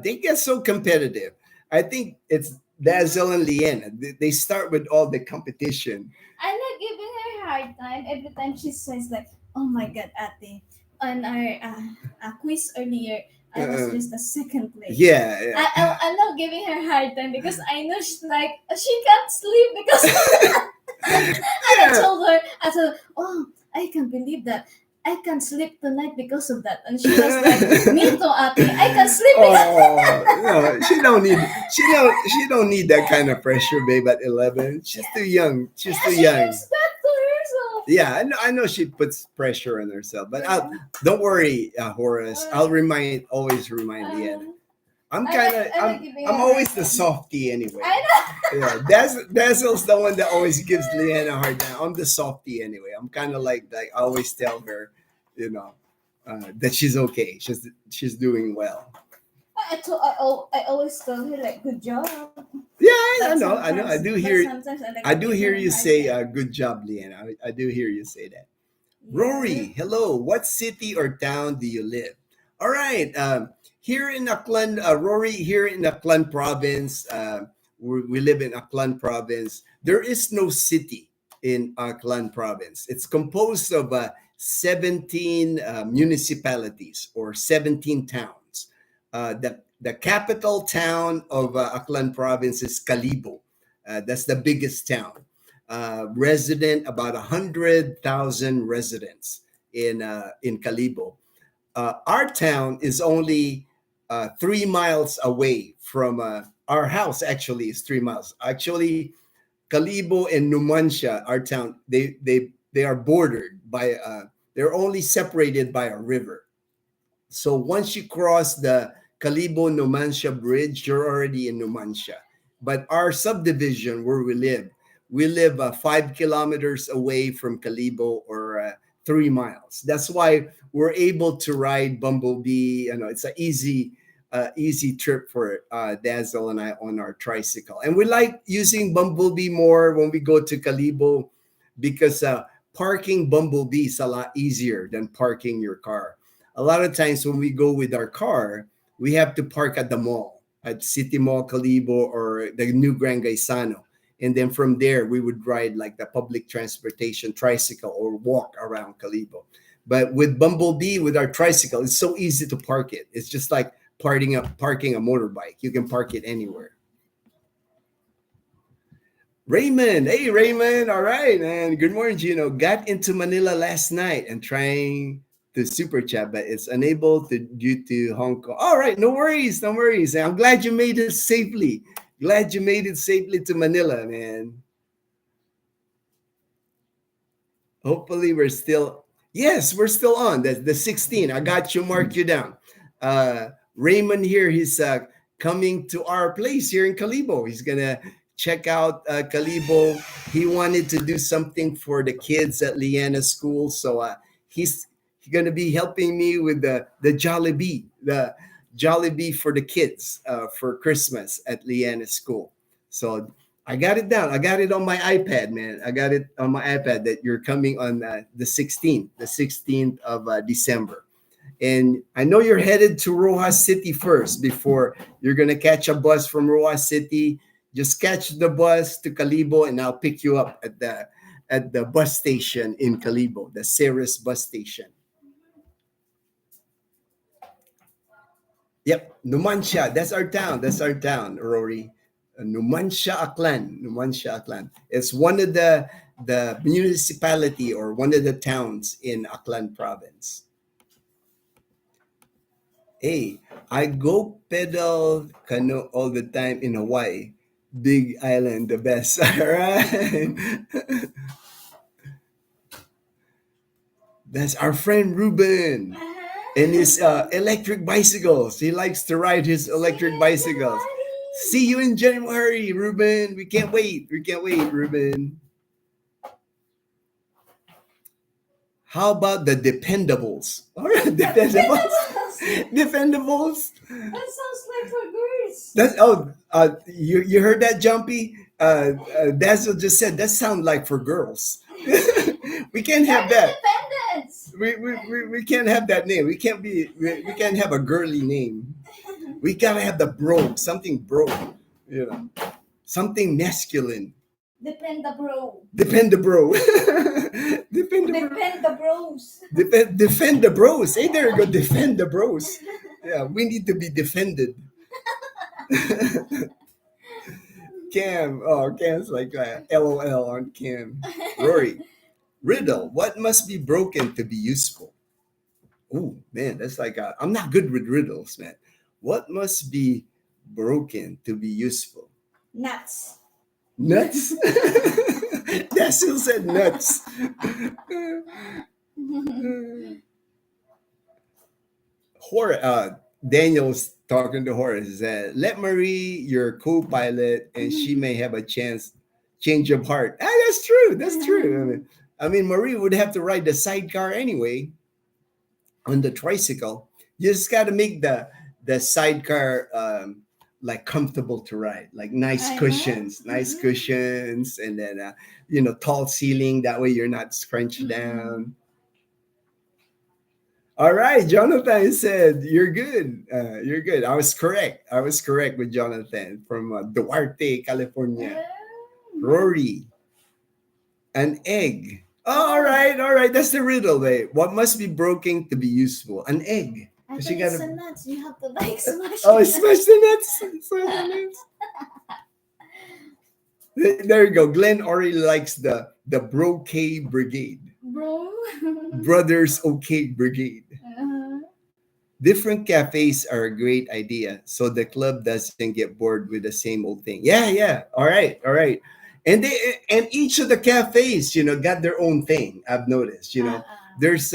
they get so competitive. I think it's Dazel and Leanna. They start with all the competition. I'm not giving her a hard time every time she says like, "Oh my God, Ate, on our quiz earlier, I was just a second place." Yeah. I'm not giving her a hard time because I know she's like she can't sleep because. And I told her, "Oh, I can't believe that. I can't sleep tonight because of that." And she was like, "Me too, Ate. I can't sleep because." No, she don't need that kind of pressure, babe. At 11, she's too young. She's too She young. gives that to herself. Yeah, I know she puts pressure on herself, but don't worry, Horace. I'll always remind Leanna. I'm always the softie anyway. I know. Yeah, Dazzle's the one that always gives Leanna a hard time. I'm the softie anyway. I'm kind of like I always tell her, that she's okay. She's doing well. I always tell her like, "Good job." Yeah, I But know. I sometimes- do but hear. sometimes I do give hear her a you hard say, time. "Good job, Leanna." I do hear you say that. Yeah. Rory, hello. What city or town do you live? All right. Here in Aklan, Rory, here in Aklan province, we live in Aklan province. There is no city in Aklan province. It's composed of 17 municipalities or 17 towns. The capital town of Aklan province is Calibo. That's the biggest town. Resident about 100,000 residents in Calibo. Our town is only 3 miles away from our house. Actually, is 3 miles. Actually, Calibo and Numancia, our town, they are bordered by. They're only separated by a river. So once you cross the Calibo Numancia Bridge, you're already in Numancia. But our subdivision where we live 5 kilometers away from Calibo or 3 miles. That's why we're able to ride Bumblebee. You know, it's an easy trip for Dazzle and I on our tricycle. And we like using Bumblebee more when we go to Calibo because parking Bumblebee is a lot easier than parking your car. A lot of times when we go with our car, we have to park at the mall, at City Mall Calibo or the new Grand Gaisano. And then from there, we would ride like the public transportation tricycle or walk around Calibo. But with Bumblebee, with our tricycle, it's so easy to park it. It's just like parking a motorbike. You can park it anywhere. Raymond, hey Raymond, all right, and good morning, Gino. Got into Manila last night and trying to super chat, but it's unable to due to Hong Kong. All right, no worries, no worries. I'm glad you made it safely. Glad you made it safely to Manila, man. Hopefully, we're still on. The 16. I got you, mark you down. Raymond here, he's coming to our place here in Calibo. He's gonna check out Calibo. He wanted to do something for the kids at Liana School, so he's gonna be helping me with the Jollibee for the kids for Christmas at Liana School. So I got it down. I got it on my iPad, man. I got it on my iPad that you're coming on the 16th of December. And I know you're headed to Rojas City first before you're going to catch a bus from Rojas City. Just catch the bus to Calibo and I'll pick you up at the bus station in Calibo, the Ceres bus station. Yep, Numancia. That's our town. That's our town, Rory. Numancia Aklan. Numancia Aklan. It's one of the municipality or one of the towns in Aklan province. Hey, I go pedal canoe all the time in Hawaii. Big island, the best. All right. That's our friend Ruben and his electric bicycles. He likes to ride his electric bicycles. See you in January, Ruben. We can't wait. We can't wait, Ruben. How about the Dependables? All right, Dependables. Dependables. That sounds like for girls. You heard that, Jumpy? Dazzle just said that sounds like for girls. We can't have that. Independence. We can't have that name. We can't have a girly name. We gotta have the bro, something bro, something masculine. Depend the bro. Defend the bro. Depend the bros. Defend the bros. Hey, there you go. Defend the bros. Yeah, we need to be defended. Cam's like LOL on Cam. Rory, riddle. What must be broken to be useful? Oh man, that's like I'm not good with riddles, man. What must be broken to be useful? Nuts. Nuts? Dasil said nuts. Daniel's talking to Horace. Said, let Marie your co-pilot, and she may have a change of heart. That's true. That's true. I mean, Marie would have to ride the sidecar anyway on the tricycle. You just got to make the sidecar like comfortable to ride, like nice cushions, and then tall ceiling. That way you're not scrunched down. All right, Jonathan said you're good. You're good. I was correct. With Jonathan from Duarte, California. Rory, an egg. Oh, all right. That's the riddle, wait. What must be broken to be useful? An egg. I Because thought you it's gotta. a nuts. You have to like smash Oh, the smash nuts. the nuts. Smash the nuts. There you go. Glenn already likes the Brocade Brigade. Bro. Brothers Okay Brigade. Uh, Different cafes are a great idea, so the club doesn't get bored with the same old thing. Yeah, yeah. All right, all right. And each of the cafes, got their own thing. I've noticed. There's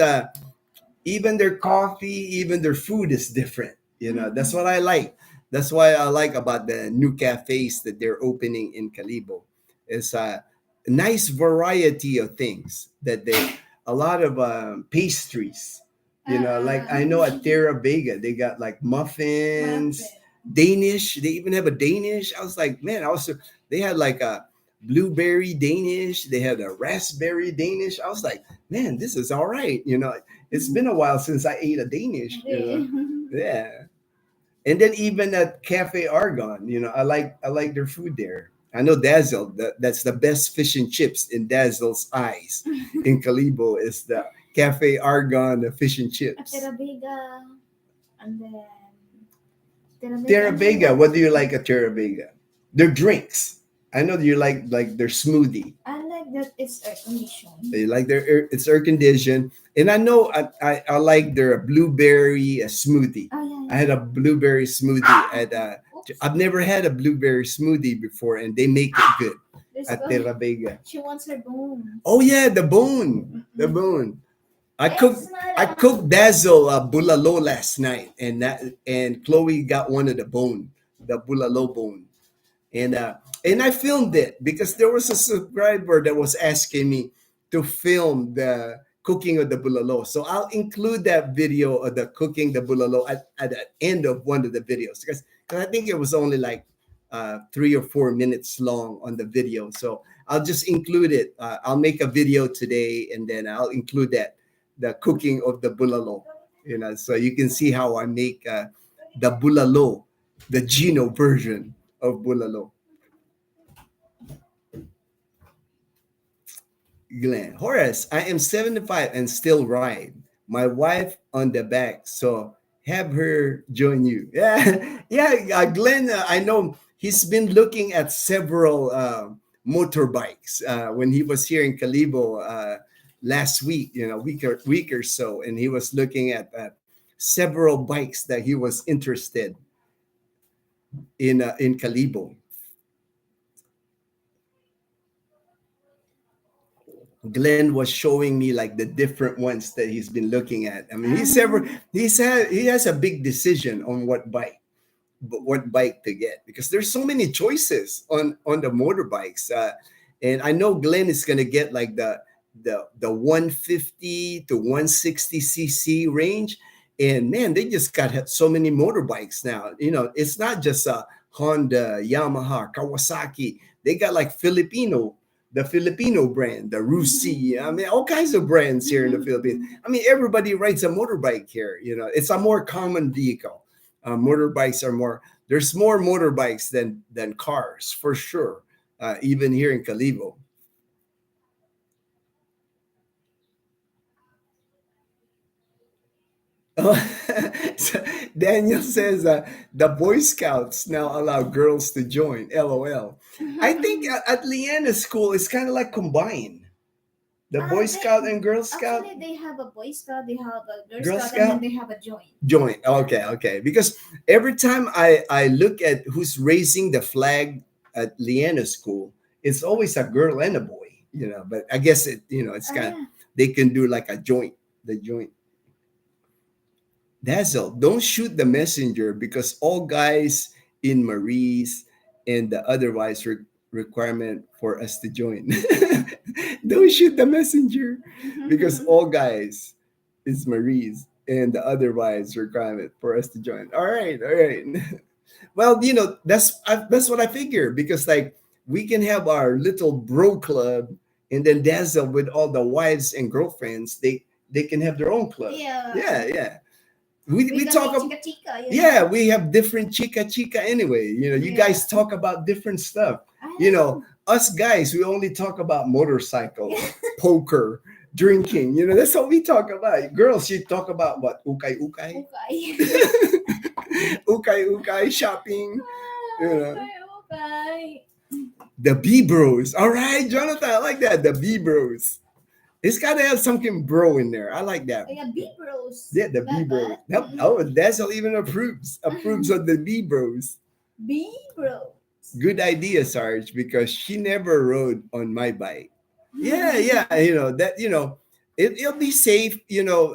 even their coffee, even their food is different. That's what I like. That's why I like about the new cafes that they're opening in Calibo. It's a nice variety of things that they a lot of pastries. Like I know at Terra Vega they got like muffins, Muffin. Danish. They even have a Danish. I was like, man, they had like a blueberry Danish. They had a raspberry Danish. I was like, man, this is all right. It's been a while since I ate a Danish. Yeah. And then even at Cafe Argon, I like their food there. I know Dazel, that's the best fish and chips in Dazel's eyes. In Calibo is the Cafe Argon, the fish and At chips. Terabega. And then Terabega Terra and then Vega, what? what do you like at Terra Vega? Their drinks. I know that you like their smoothie. I like that it's air conditioned. They like it's air conditioned, and I know I like their blueberry smoothie. Oh yeah, I had a yeah. blueberry smoothie at Oops. I've never had a blueberry smoothie before, and they make it good Let's at go. Terra Vega. She wants her bone. Oh yeah, the bone. I cooked It's not I cooked Dazzle bulalo last night, and Chloe got one of the bulalo bone. And I filmed it because there was a subscriber that was asking me to film the cooking of the bulalo. So I'll include that video of the cooking the bulalo at the end of one of the videos because I think it was only like 3 or 4 minutes long on the video. So I'll just include it. I'll make a video today and then I'll include the cooking of the bulalo. So you can see how I make the bulalo, the Ginno version of bulalo. Glenn, Horace, I am 75 and still ride. My wife on the back, so have her join you. Yeah, yeah. Glenn, I know he's been looking at several motorbikes when he was here in Calibo last week, week or so, and he was looking at several bikes that he was interested in Calibo. Glenn was showing me like the different ones that he's been looking at. I mean, he has a big decision on what bike to get because there's so many choices on the motorbikes. And I know Glenn is gonna get like the 150 to 160 cc range. And man, they just got so many motorbikes now. It's not just a Honda, Yamaha, Kawasaki. They got like the Filipino brand, the Rusi. I mean, all kinds of brands here in the Philippines. I mean, everybody rides a motorbike here. It's a more common vehicle. Motorbikes are more. There's more motorbikes than cars for sure. Even here in Calibo. Oh, so Daniel says the Boy Scouts now allow girls to join. LOL. I think at Leanna's school it's kind of like combined. The Boy Scout and Girl Scout. Actually, they have a Boy Scout, they have a Girl, Girl Scout, and then Scout they have a joint. joint. Okay, okay. Because every time I look at who's raising the flag at Leanna's school, it's always a girl and a boy. But I guess it's kind of Yeah. they can do like a joint. The joint. Dazzle, don't shoot the messenger because all guys in Marie's and the otherwise requirement for us to join. Don't shoot the messenger because all guys is Marie's and the otherwise requirement for us to join. All right, all right. Well, that's what I figure because like we can have our little bro club and then Dazzle with all the wives and girlfriends, they can have their own club. Yeah. Yeah, yeah. We We can talk make about chica, yeah, we have different chica anyway. You Yeah. guys talk about different stuff. I You know. know, us guys, we only talk about motorcycles, poker, drinking. That's what we talk about. Girls, you talk about what? Ukay ukay, Okay. ukay ukay, shopping. You know, Okay, okay. the B Bros. All right, Jonathan, I like that. The B Bros. It's got to have something bro in there. I like that. Oh, yeah, B bros. Yeah, the B Not Bros. bad. Yep. Oh, Dazel even approves of the B Bros. B bros. Good idea, Sarge, because she never rode on my bike. Yeah, yeah, it'll be safe.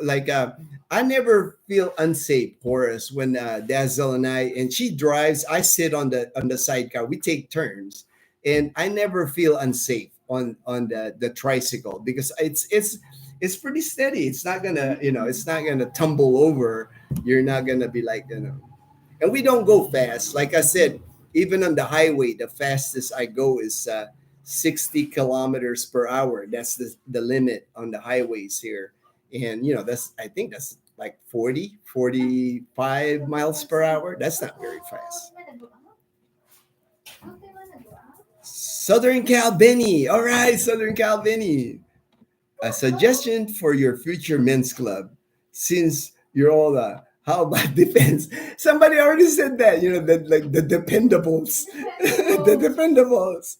Like I never feel unsafe, Horace, when Dazzle and she drives. I sit on the sidecar. We take turns, and I never feel unsafe on the tricycle because it's pretty steady. It's not gonna it's not gonna tumble over. You're not gonna be like and we don't go fast. Like I said, even on the highway, the fastest I go is 60 kilometers per hour. That's the limit on the highways here. And, that's, I think that's like 40, 45 miles per hour. That's not very fast. Southern Cal Benny. All right, Southern Cal Benny. A suggestion for your future men's club, since you're all how about defense? Somebody already said that, that like the dependables, the dependables.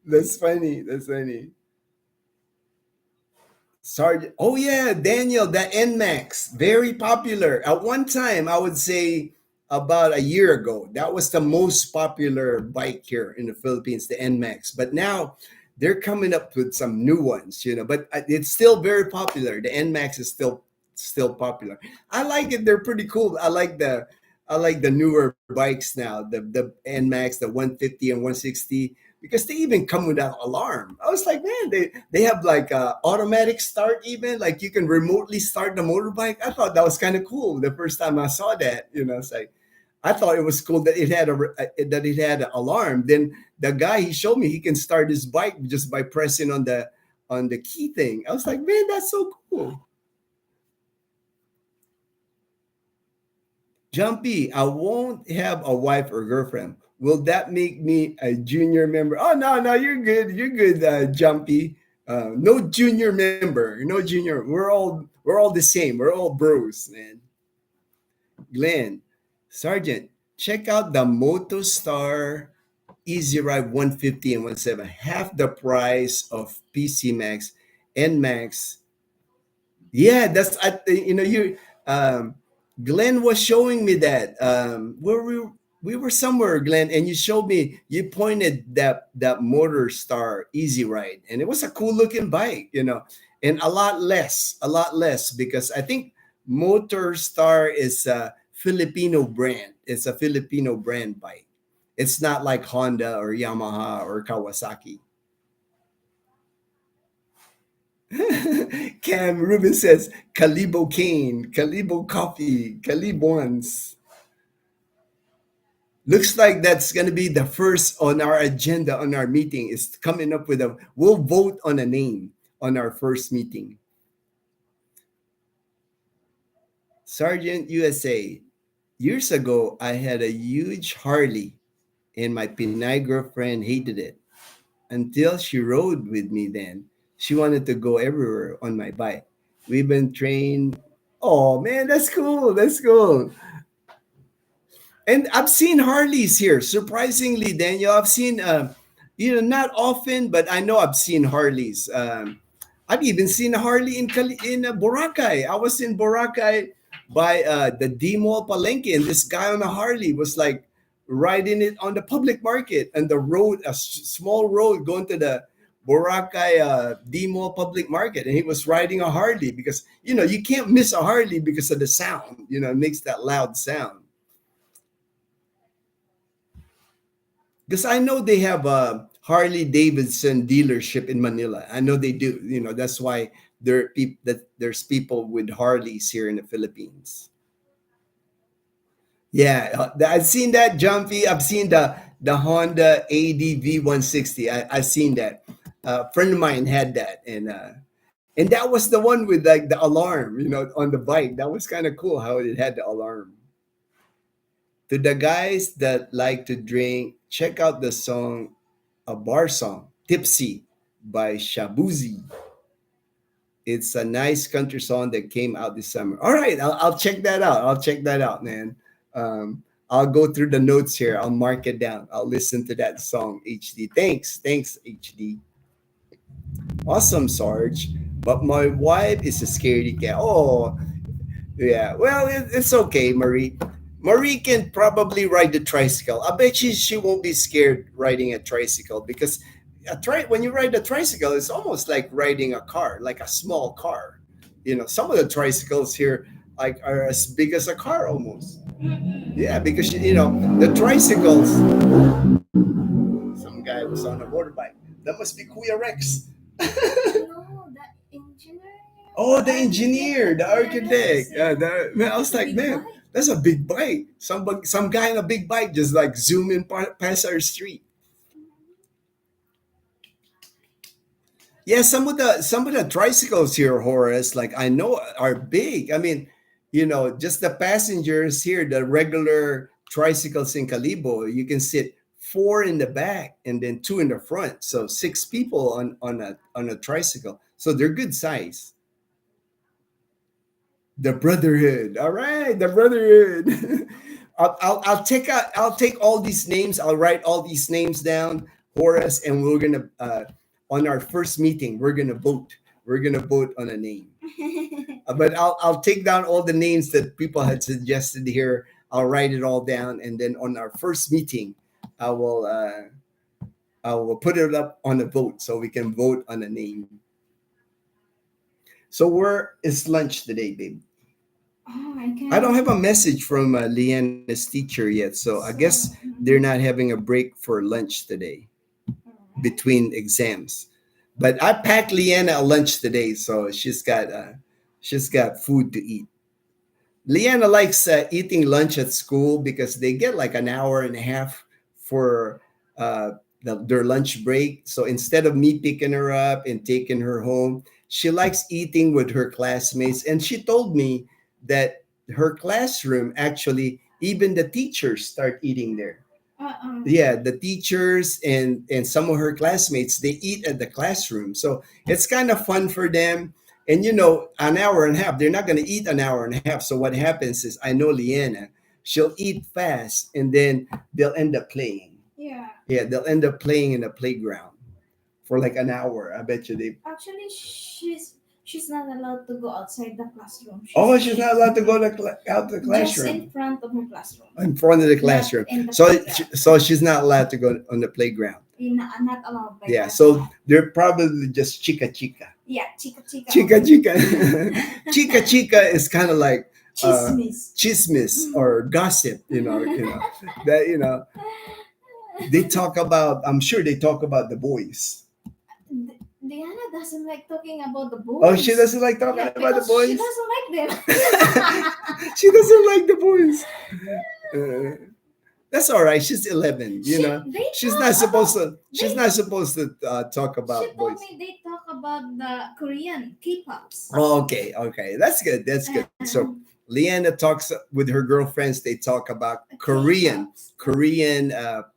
That's funny. That's funny. Sergeant. Oh yeah, Daniel, the NMAX, very popular. At one time, I would say about a year ago, that was the most popular bike here in the Philippines, the NMAX. But now they're coming up with some new ones, But it's still very popular. The NMAX is still popular. I like it. They're pretty cool. I like the newer bikes now, the NMAX, the 150 and 160, because they even come without alarm. I was like, man, they have like automatic start, even like you can remotely start the motorbike. I thought that was kind of cool the first time I saw that. It's like I thought it was cool that it had an alarm. Then the guy, he showed me he can start his bike just by pressing on the key thing. I was like, man, that's so cool. Jumpy, I won't have a wife or girlfriend. Will that make me a junior member? Oh no, no, you're good. You're good, Jumpy. No junior member. No junior. We're all the same. We're all bros, man. Glenn, Sergeant, check out the MotoStar Easy Ride 150 and 17. Half the price of PC Max and Max. Yeah, that's you. Glenn was showing me that where we were somewhere, Glenn, and you showed me. You pointed that Motor Star Easy Ride, and it was a cool looking bike, and a lot less because I think Motor Star is a Filipino brand. It's a Filipino brand bike. It's not like Honda or Yamaha or Kawasaki. Cam Rubin says Calibo cane, Calibo coffee, Calibons. Looks like that's gonna be the first on our agenda on our meeting is coming up with a. We'll vote on a name on our first meeting. Sergeant USA. Years ago, I had a huge Harley, and my Pinay girlfriend hated it until she rode with me. Then she wanted to go everywhere on my bike. We've been trained. Oh man, that's cool. That's cool. And I've seen Harleys here. Surprisingly, Daniel, I've seen not often, but I know I've seen Harleys. I've even seen a Harley in Boracay. I was in Boracay by the D Mall Palenque, and this guy on a Harley was like riding it on the public market and the road, small road going to the Boracay D Mall public market, and he was riding a Harley because you can't miss a Harley because of the sound. It makes that loud sound. Because I know they have a Harley Davidson dealership in Manila. I know they do. That's why there's people with Harleys here in the Philippines. Yeah, I've seen that Jumpy. I've seen the Honda ADV 160. I've seen that. A friend of mine had that, and that was the one with like the alarm, on the bike. That was kind of cool how it had the alarm. To the guys that like to drink, check out the song, a bar song, Tipsy by Shabuzi. It's a nice country song that came out this summer. All right, I'll check that out. I'll check that out, man. I'll go through the notes here. I'll mark it down. I'll listen to that song, HD. Thanks, HD. Awesome, Sarge. But my wife is a scaredy cat. Oh, yeah. Well, it's okay, Marie. Marie can probably ride the tricycle. I bet she won't be scared riding a tricycle because when you ride a tricycle, it's almost like riding a car, like a small car. Some of the tricycles here like are as big as a car almost. Yeah, because the tricycles. Some guy was on a motorbike. That must be Kuya Rex. No, the engineer. Oh, the engineer, the architect. Yes, yeah. Man, I was It's a like, big man, bike. that's a big bike. Some guy on a big bike just like zooming past our street. Yeah, some of the tricycles here, Horace, like I know are big. I mean, just the passengers here, the regular tricycles in Calibo, you can sit four in the back and then two in the front. So six people on a tricycle. So they're good size. The Brotherhood. All right, the Brotherhood. I'll take all these names. I'll write all these names down, Horace, and we're gonna on our first meeting we're gonna vote. We're gonna vote on a name. But I'll take down all the names that people had suggested here. I'll write it all down, and then on our first meeting, I will uh, I will put it up on a vote so we can vote on a name. So where is lunch today, babe? Oh, I can. I don't have a message from Leanna's teacher yet, so I guess they're not having a break for lunch today between exams. But I packed Leanna a lunch today, so she's got food to eat. Leanna likes eating lunch at school because they get like an hour and a half for their lunch break. So instead of me picking her up and taking her home, she likes eating with her classmates. And she told me that her classroom actually, even the teachers start eating there. Yeah, the teachers and some of her classmates, they eat at the classroom, so it's kind of fun for them. And an hour and a half, they're not going to eat an hour and a half. So what happens is, I know Leanna, she'll eat fast and then they'll end up playing. Yeah, they'll end up playing in the playground for like an hour. I bet you they. Actually, she's not allowed to go outside the classroom. Oh, she's not allowed to go out the Just classroom. in front of her classroom. In front of the Not classroom. in the So playground. so she's not allowed to go on the playground. Not allowed by Yeah, the so they're probably just chica chica. Yeah, chica chica. Chica chica. Chica chica is kind of like Chismis. chismis or gossip, that they talk about. I'm sure they talk about the boys. Diana doesn't like talking about the boys. Oh, she doesn't like talking Yeah, about the because boys. she doesn't like them. She doesn't like the boys. That's all right. She's 11. They She's talk not supposed about- to. She's they- not supposed to talk about She told boys. me they talk about the Korean K-pops. Oh, okay. That's good. That's good. So Leanna talks with her girlfriends. They talk about Korean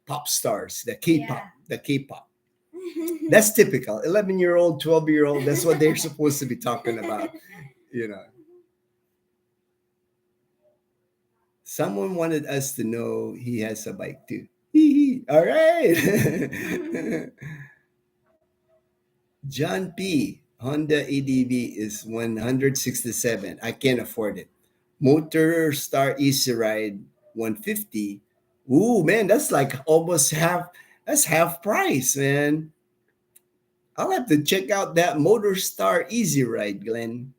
pop stars, the K-pop, Yeah. the K-pop. That's typical. 11-year-old, 12-year-old. That's what they're supposed to be talking about. Someone wanted us to know he has a bike too. All right. John P. Honda ADV is 167. I can't afford it. Motor Star Easy Ride 150. Ooh, man, that's like almost half. That's half price, man. I'll have to check out that Motor Star Easy Ride, Glenn.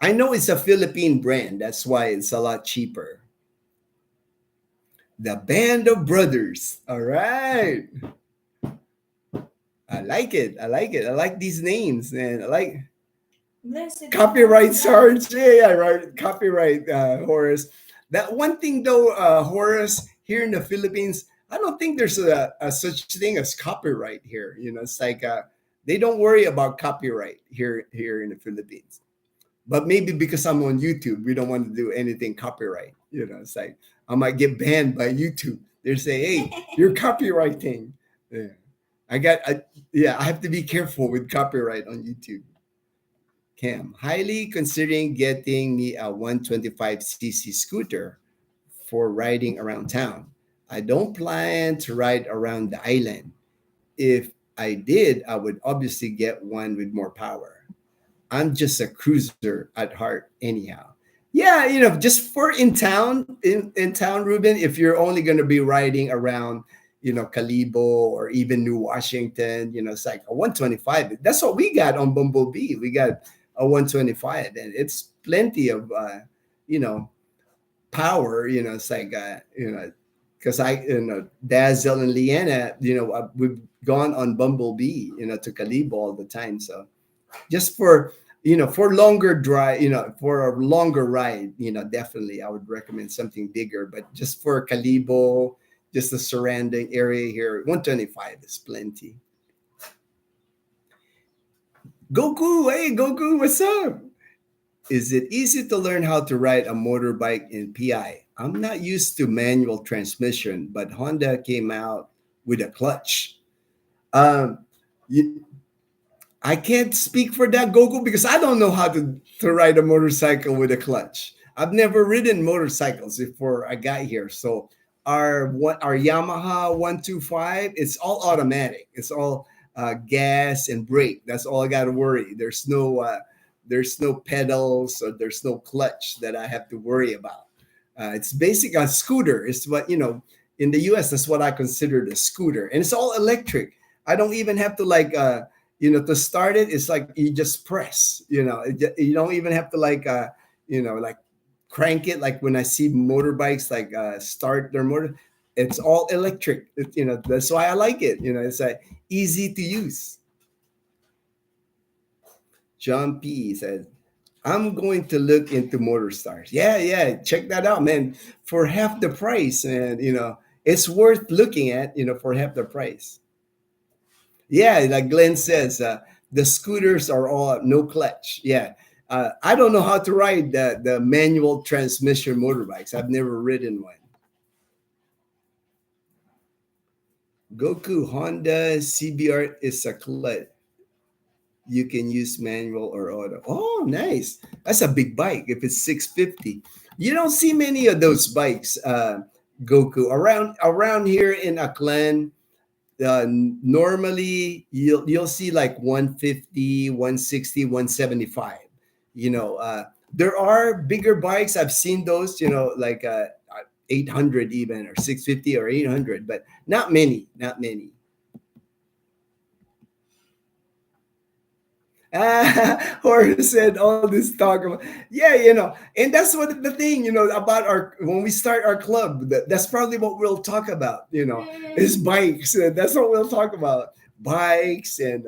I know it's a Philippine brand. That's why it's a lot cheaper. The Band of Brothers. All right. I like it. I like these names, man. I like copyright Sarge. Yeah, right. Copyright Horace. That one thing though, Horace, here in the Philippines, I don't think there's a such thing as copyright here. It's like they don't worry about copyright here in the Philippines. But maybe because I'm on YouTube, we don't want to do anything copyright. It's like I might get banned by YouTube. They say, "Hey, you're copywriting." Yeah. I got, yeah, I have to be careful with copyright on YouTube. Cam, highly considering getting me a 125cc scooter for riding around town. I don't plan to ride around the island. If I did, I would obviously get one with more power. I'm just a cruiser at heart, anyhow. Yeah, just for in town, Ruben, if you're only going to be riding around, Calibo or even New Washington, it's like a 125. That's what we got on Bumblebee. We got a 125, and it's plenty of, you know, power. It's like, because Dazel and Leanna, we've gone on Bumblebee, to Calibo all the time. So just for longer drive, for a longer ride, definitely I would recommend something bigger. But just for Calibo, just the surrounding area here, 125 is plenty. Goku, hey Goku, what's up? Is it easy to learn how to ride a motorbike in PI? I'm not used to manual transmission, but Honda came out with a clutch. Um, you, I can't speak for that, Goku, because I don't know how to ride a motorcycle with a clutch. I've never ridden motorcycles before I got here. So our Yamaha 125, it's all automatic. It's all gas and brake. That's all I got to worry. There's no pedals, or there's no clutch that I have to worry about. It's basic a scooter. It's what in the US. That's what I consider the scooter, and it's all electric. I don't even have to to start it. It's like you just press. You don't even have to like crank it. Like when I see motorbikes start their motor, it's all electric. That's why I like it. It's easy to use. John P says, I'm going to look into MotorStars. Yeah, yeah, check that out, man. For half the price, and it's worth looking at, for half the price. Yeah, like Glenn says, the scooters are all no clutch. Yeah. I don't know how to ride the manual transmission motorbikes. I've never ridden one. Goku, Honda CBR is a clutch. You can use manual or auto. Oh, nice. That's a big bike if it's 650. You don't see many of those bikes, Goku. Around here in Aklan, normally you'll see like 150, 160, 175. There are bigger bikes. I've seen those, like 800 even, or 650 or 800, but not many. Or said all this talk about, yeah, and that's what the thing, about when we start our club, that's probably what we'll talk about, is bikes. That's what we'll talk about, bikes and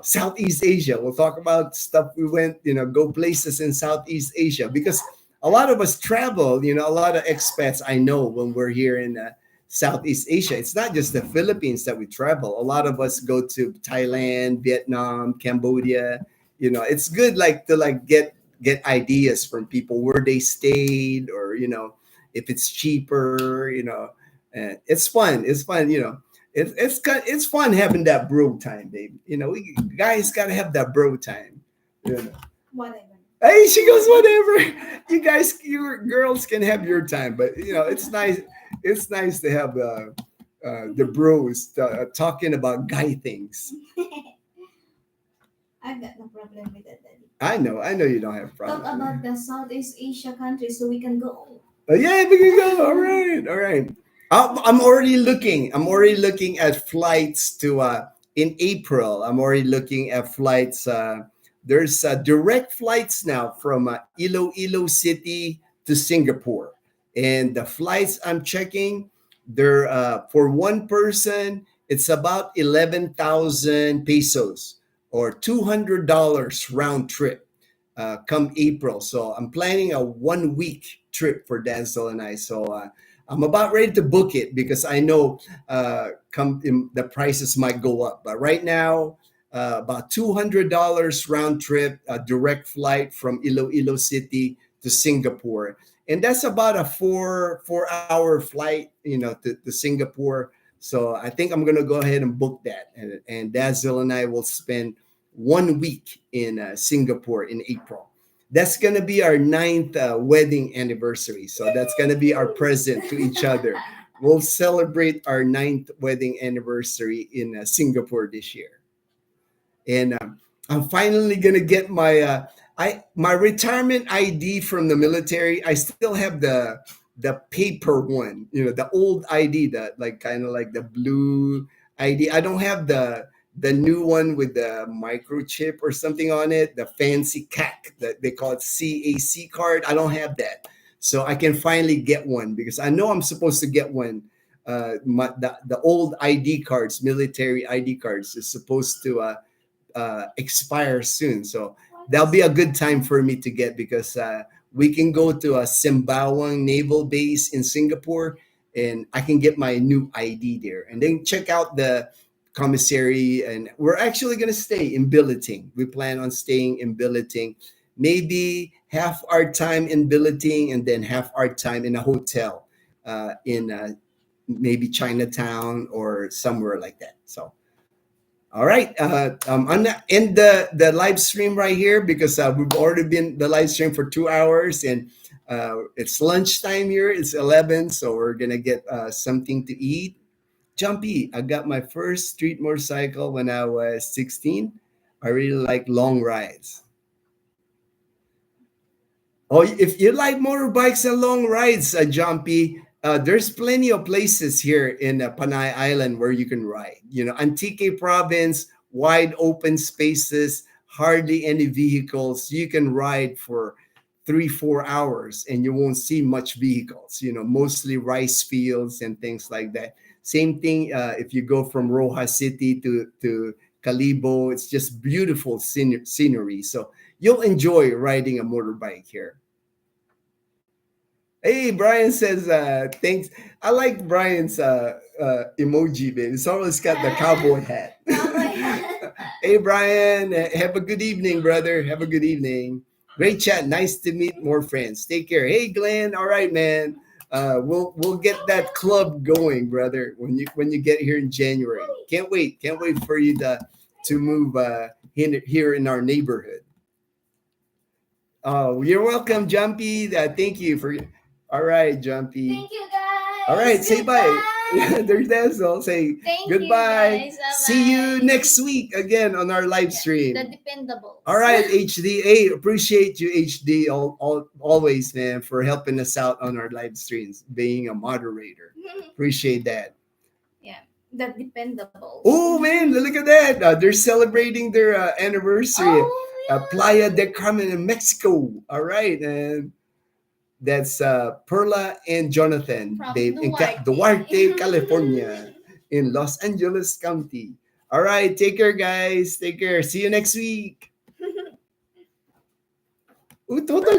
Southeast Asia. We'll talk about stuff we went, go places in Southeast Asia, because a lot of us travel, a lot of expats I know when we're here in Southeast Asia. It's not just the Philippines that we travel. A lot of us go to Thailand, Vietnam, Cambodia. It's good to get ideas from people where they stayed, or if it's cheaper. And it's fun. It's fun. It's fun having that bro time, baby. We guys gotta have that bro time. Whatever. Hey, she goes, whatever. You guys, you girls can have your time, but it's nice. It's nice to have the bros talking about guy things. I've got no problem with that, Daddy. I know you don't have a problem. Talk about the Southeast Asia countries so we can go. Yeah, we can go. All right. I'm already looking. At flights to in April. I'm already looking at flights. There's direct flights now from Iloilo City to Singapore. And the flights I'm checking, they're for one person, it's about 11,000 pesos or $200 round trip come April. So I'm planning a 1 week trip for Dazzle and I. So I'm about ready to book it, because I know the prices might go up. But right now, about $200 round trip, a direct flight from Iloilo City to Singapore. and that's about a four hour flight, to Singapore. So I think I'm gonna go ahead and book that, and Dazzle and I will spend 1 week in Singapore in April. That's gonna be our ninth wedding anniversary. So that's gonna be our present to each other. We'll celebrate our ninth wedding anniversary in Singapore this year, and I'm finally gonna get my retirement ID from the military. I still have the paper one, the old ID, that like kind of like the blue ID. I don't have the new one with the microchip or something on it, the fancy CAC that they call it, CAC card. I don't have that, so I can finally get one because I know I'm supposed to get one. The old ID cards, military ID cards, is supposed to expire soon. So that'll be a good time for me to get, because we can go to a Sembawang Naval Base in Singapore, and I can get my new ID there, and then check out the commissary. And we're actually going to stay in billeting. We plan on staying in billeting, maybe half our time in billeting and then half our time in a hotel in maybe Chinatown or somewhere like that. So all right, I'm gonna end the live stream right here, because we've already been the live stream for 2 hours, and it's lunchtime here. It's 11, so we're gonna get something to eat. Jumpy, I got my first street motorcycle when I was 16. I really like long rides. Oh, if you like motorbikes and long rides, Jumpy, there's plenty of places here in Panay Island where you can ride. Antique province, wide open spaces, hardly any vehicles. You can ride for 3-4 hours and you won't see much vehicles. Mostly rice fields and things like that. Same thing if you go from Roja City to Calibo. It's just beautiful scenery. So you'll enjoy riding a motorbike here. Hey, Brian says, thanks. I like Brian's emoji, man. It's always got the cowboy hat. Hey, Brian, have a good evening, brother. Have a good evening. Great chat. Nice to meet more friends. Take care. Hey, Glenn. All right, man. We'll get that club going, brother, when you get here in January. Can't wait for you to move here in our neighborhood. Oh, you're welcome, Jumpy. Thank you for. All right, Jumpy. Thank you, guys. All right, say bye. Goodbye. There's Dazzle. Say Thank goodbye. you, guys. Bye-bye. See you next week again on our live stream. The dependable. All right, HD. Hey, appreciate you, HD, always, man, for helping us out on our live streams, being a moderator. Appreciate that. Yeah, the dependable. Oh, man, look at that. They're celebrating their anniversary. Oh, yeah. Playa del Carmen in Mexico. All right, and that's Perla and Jonathan. From They in Duarte. Duarte, California, in Los Angeles County. All right, take care, guys. Take care. See you next week. Toto,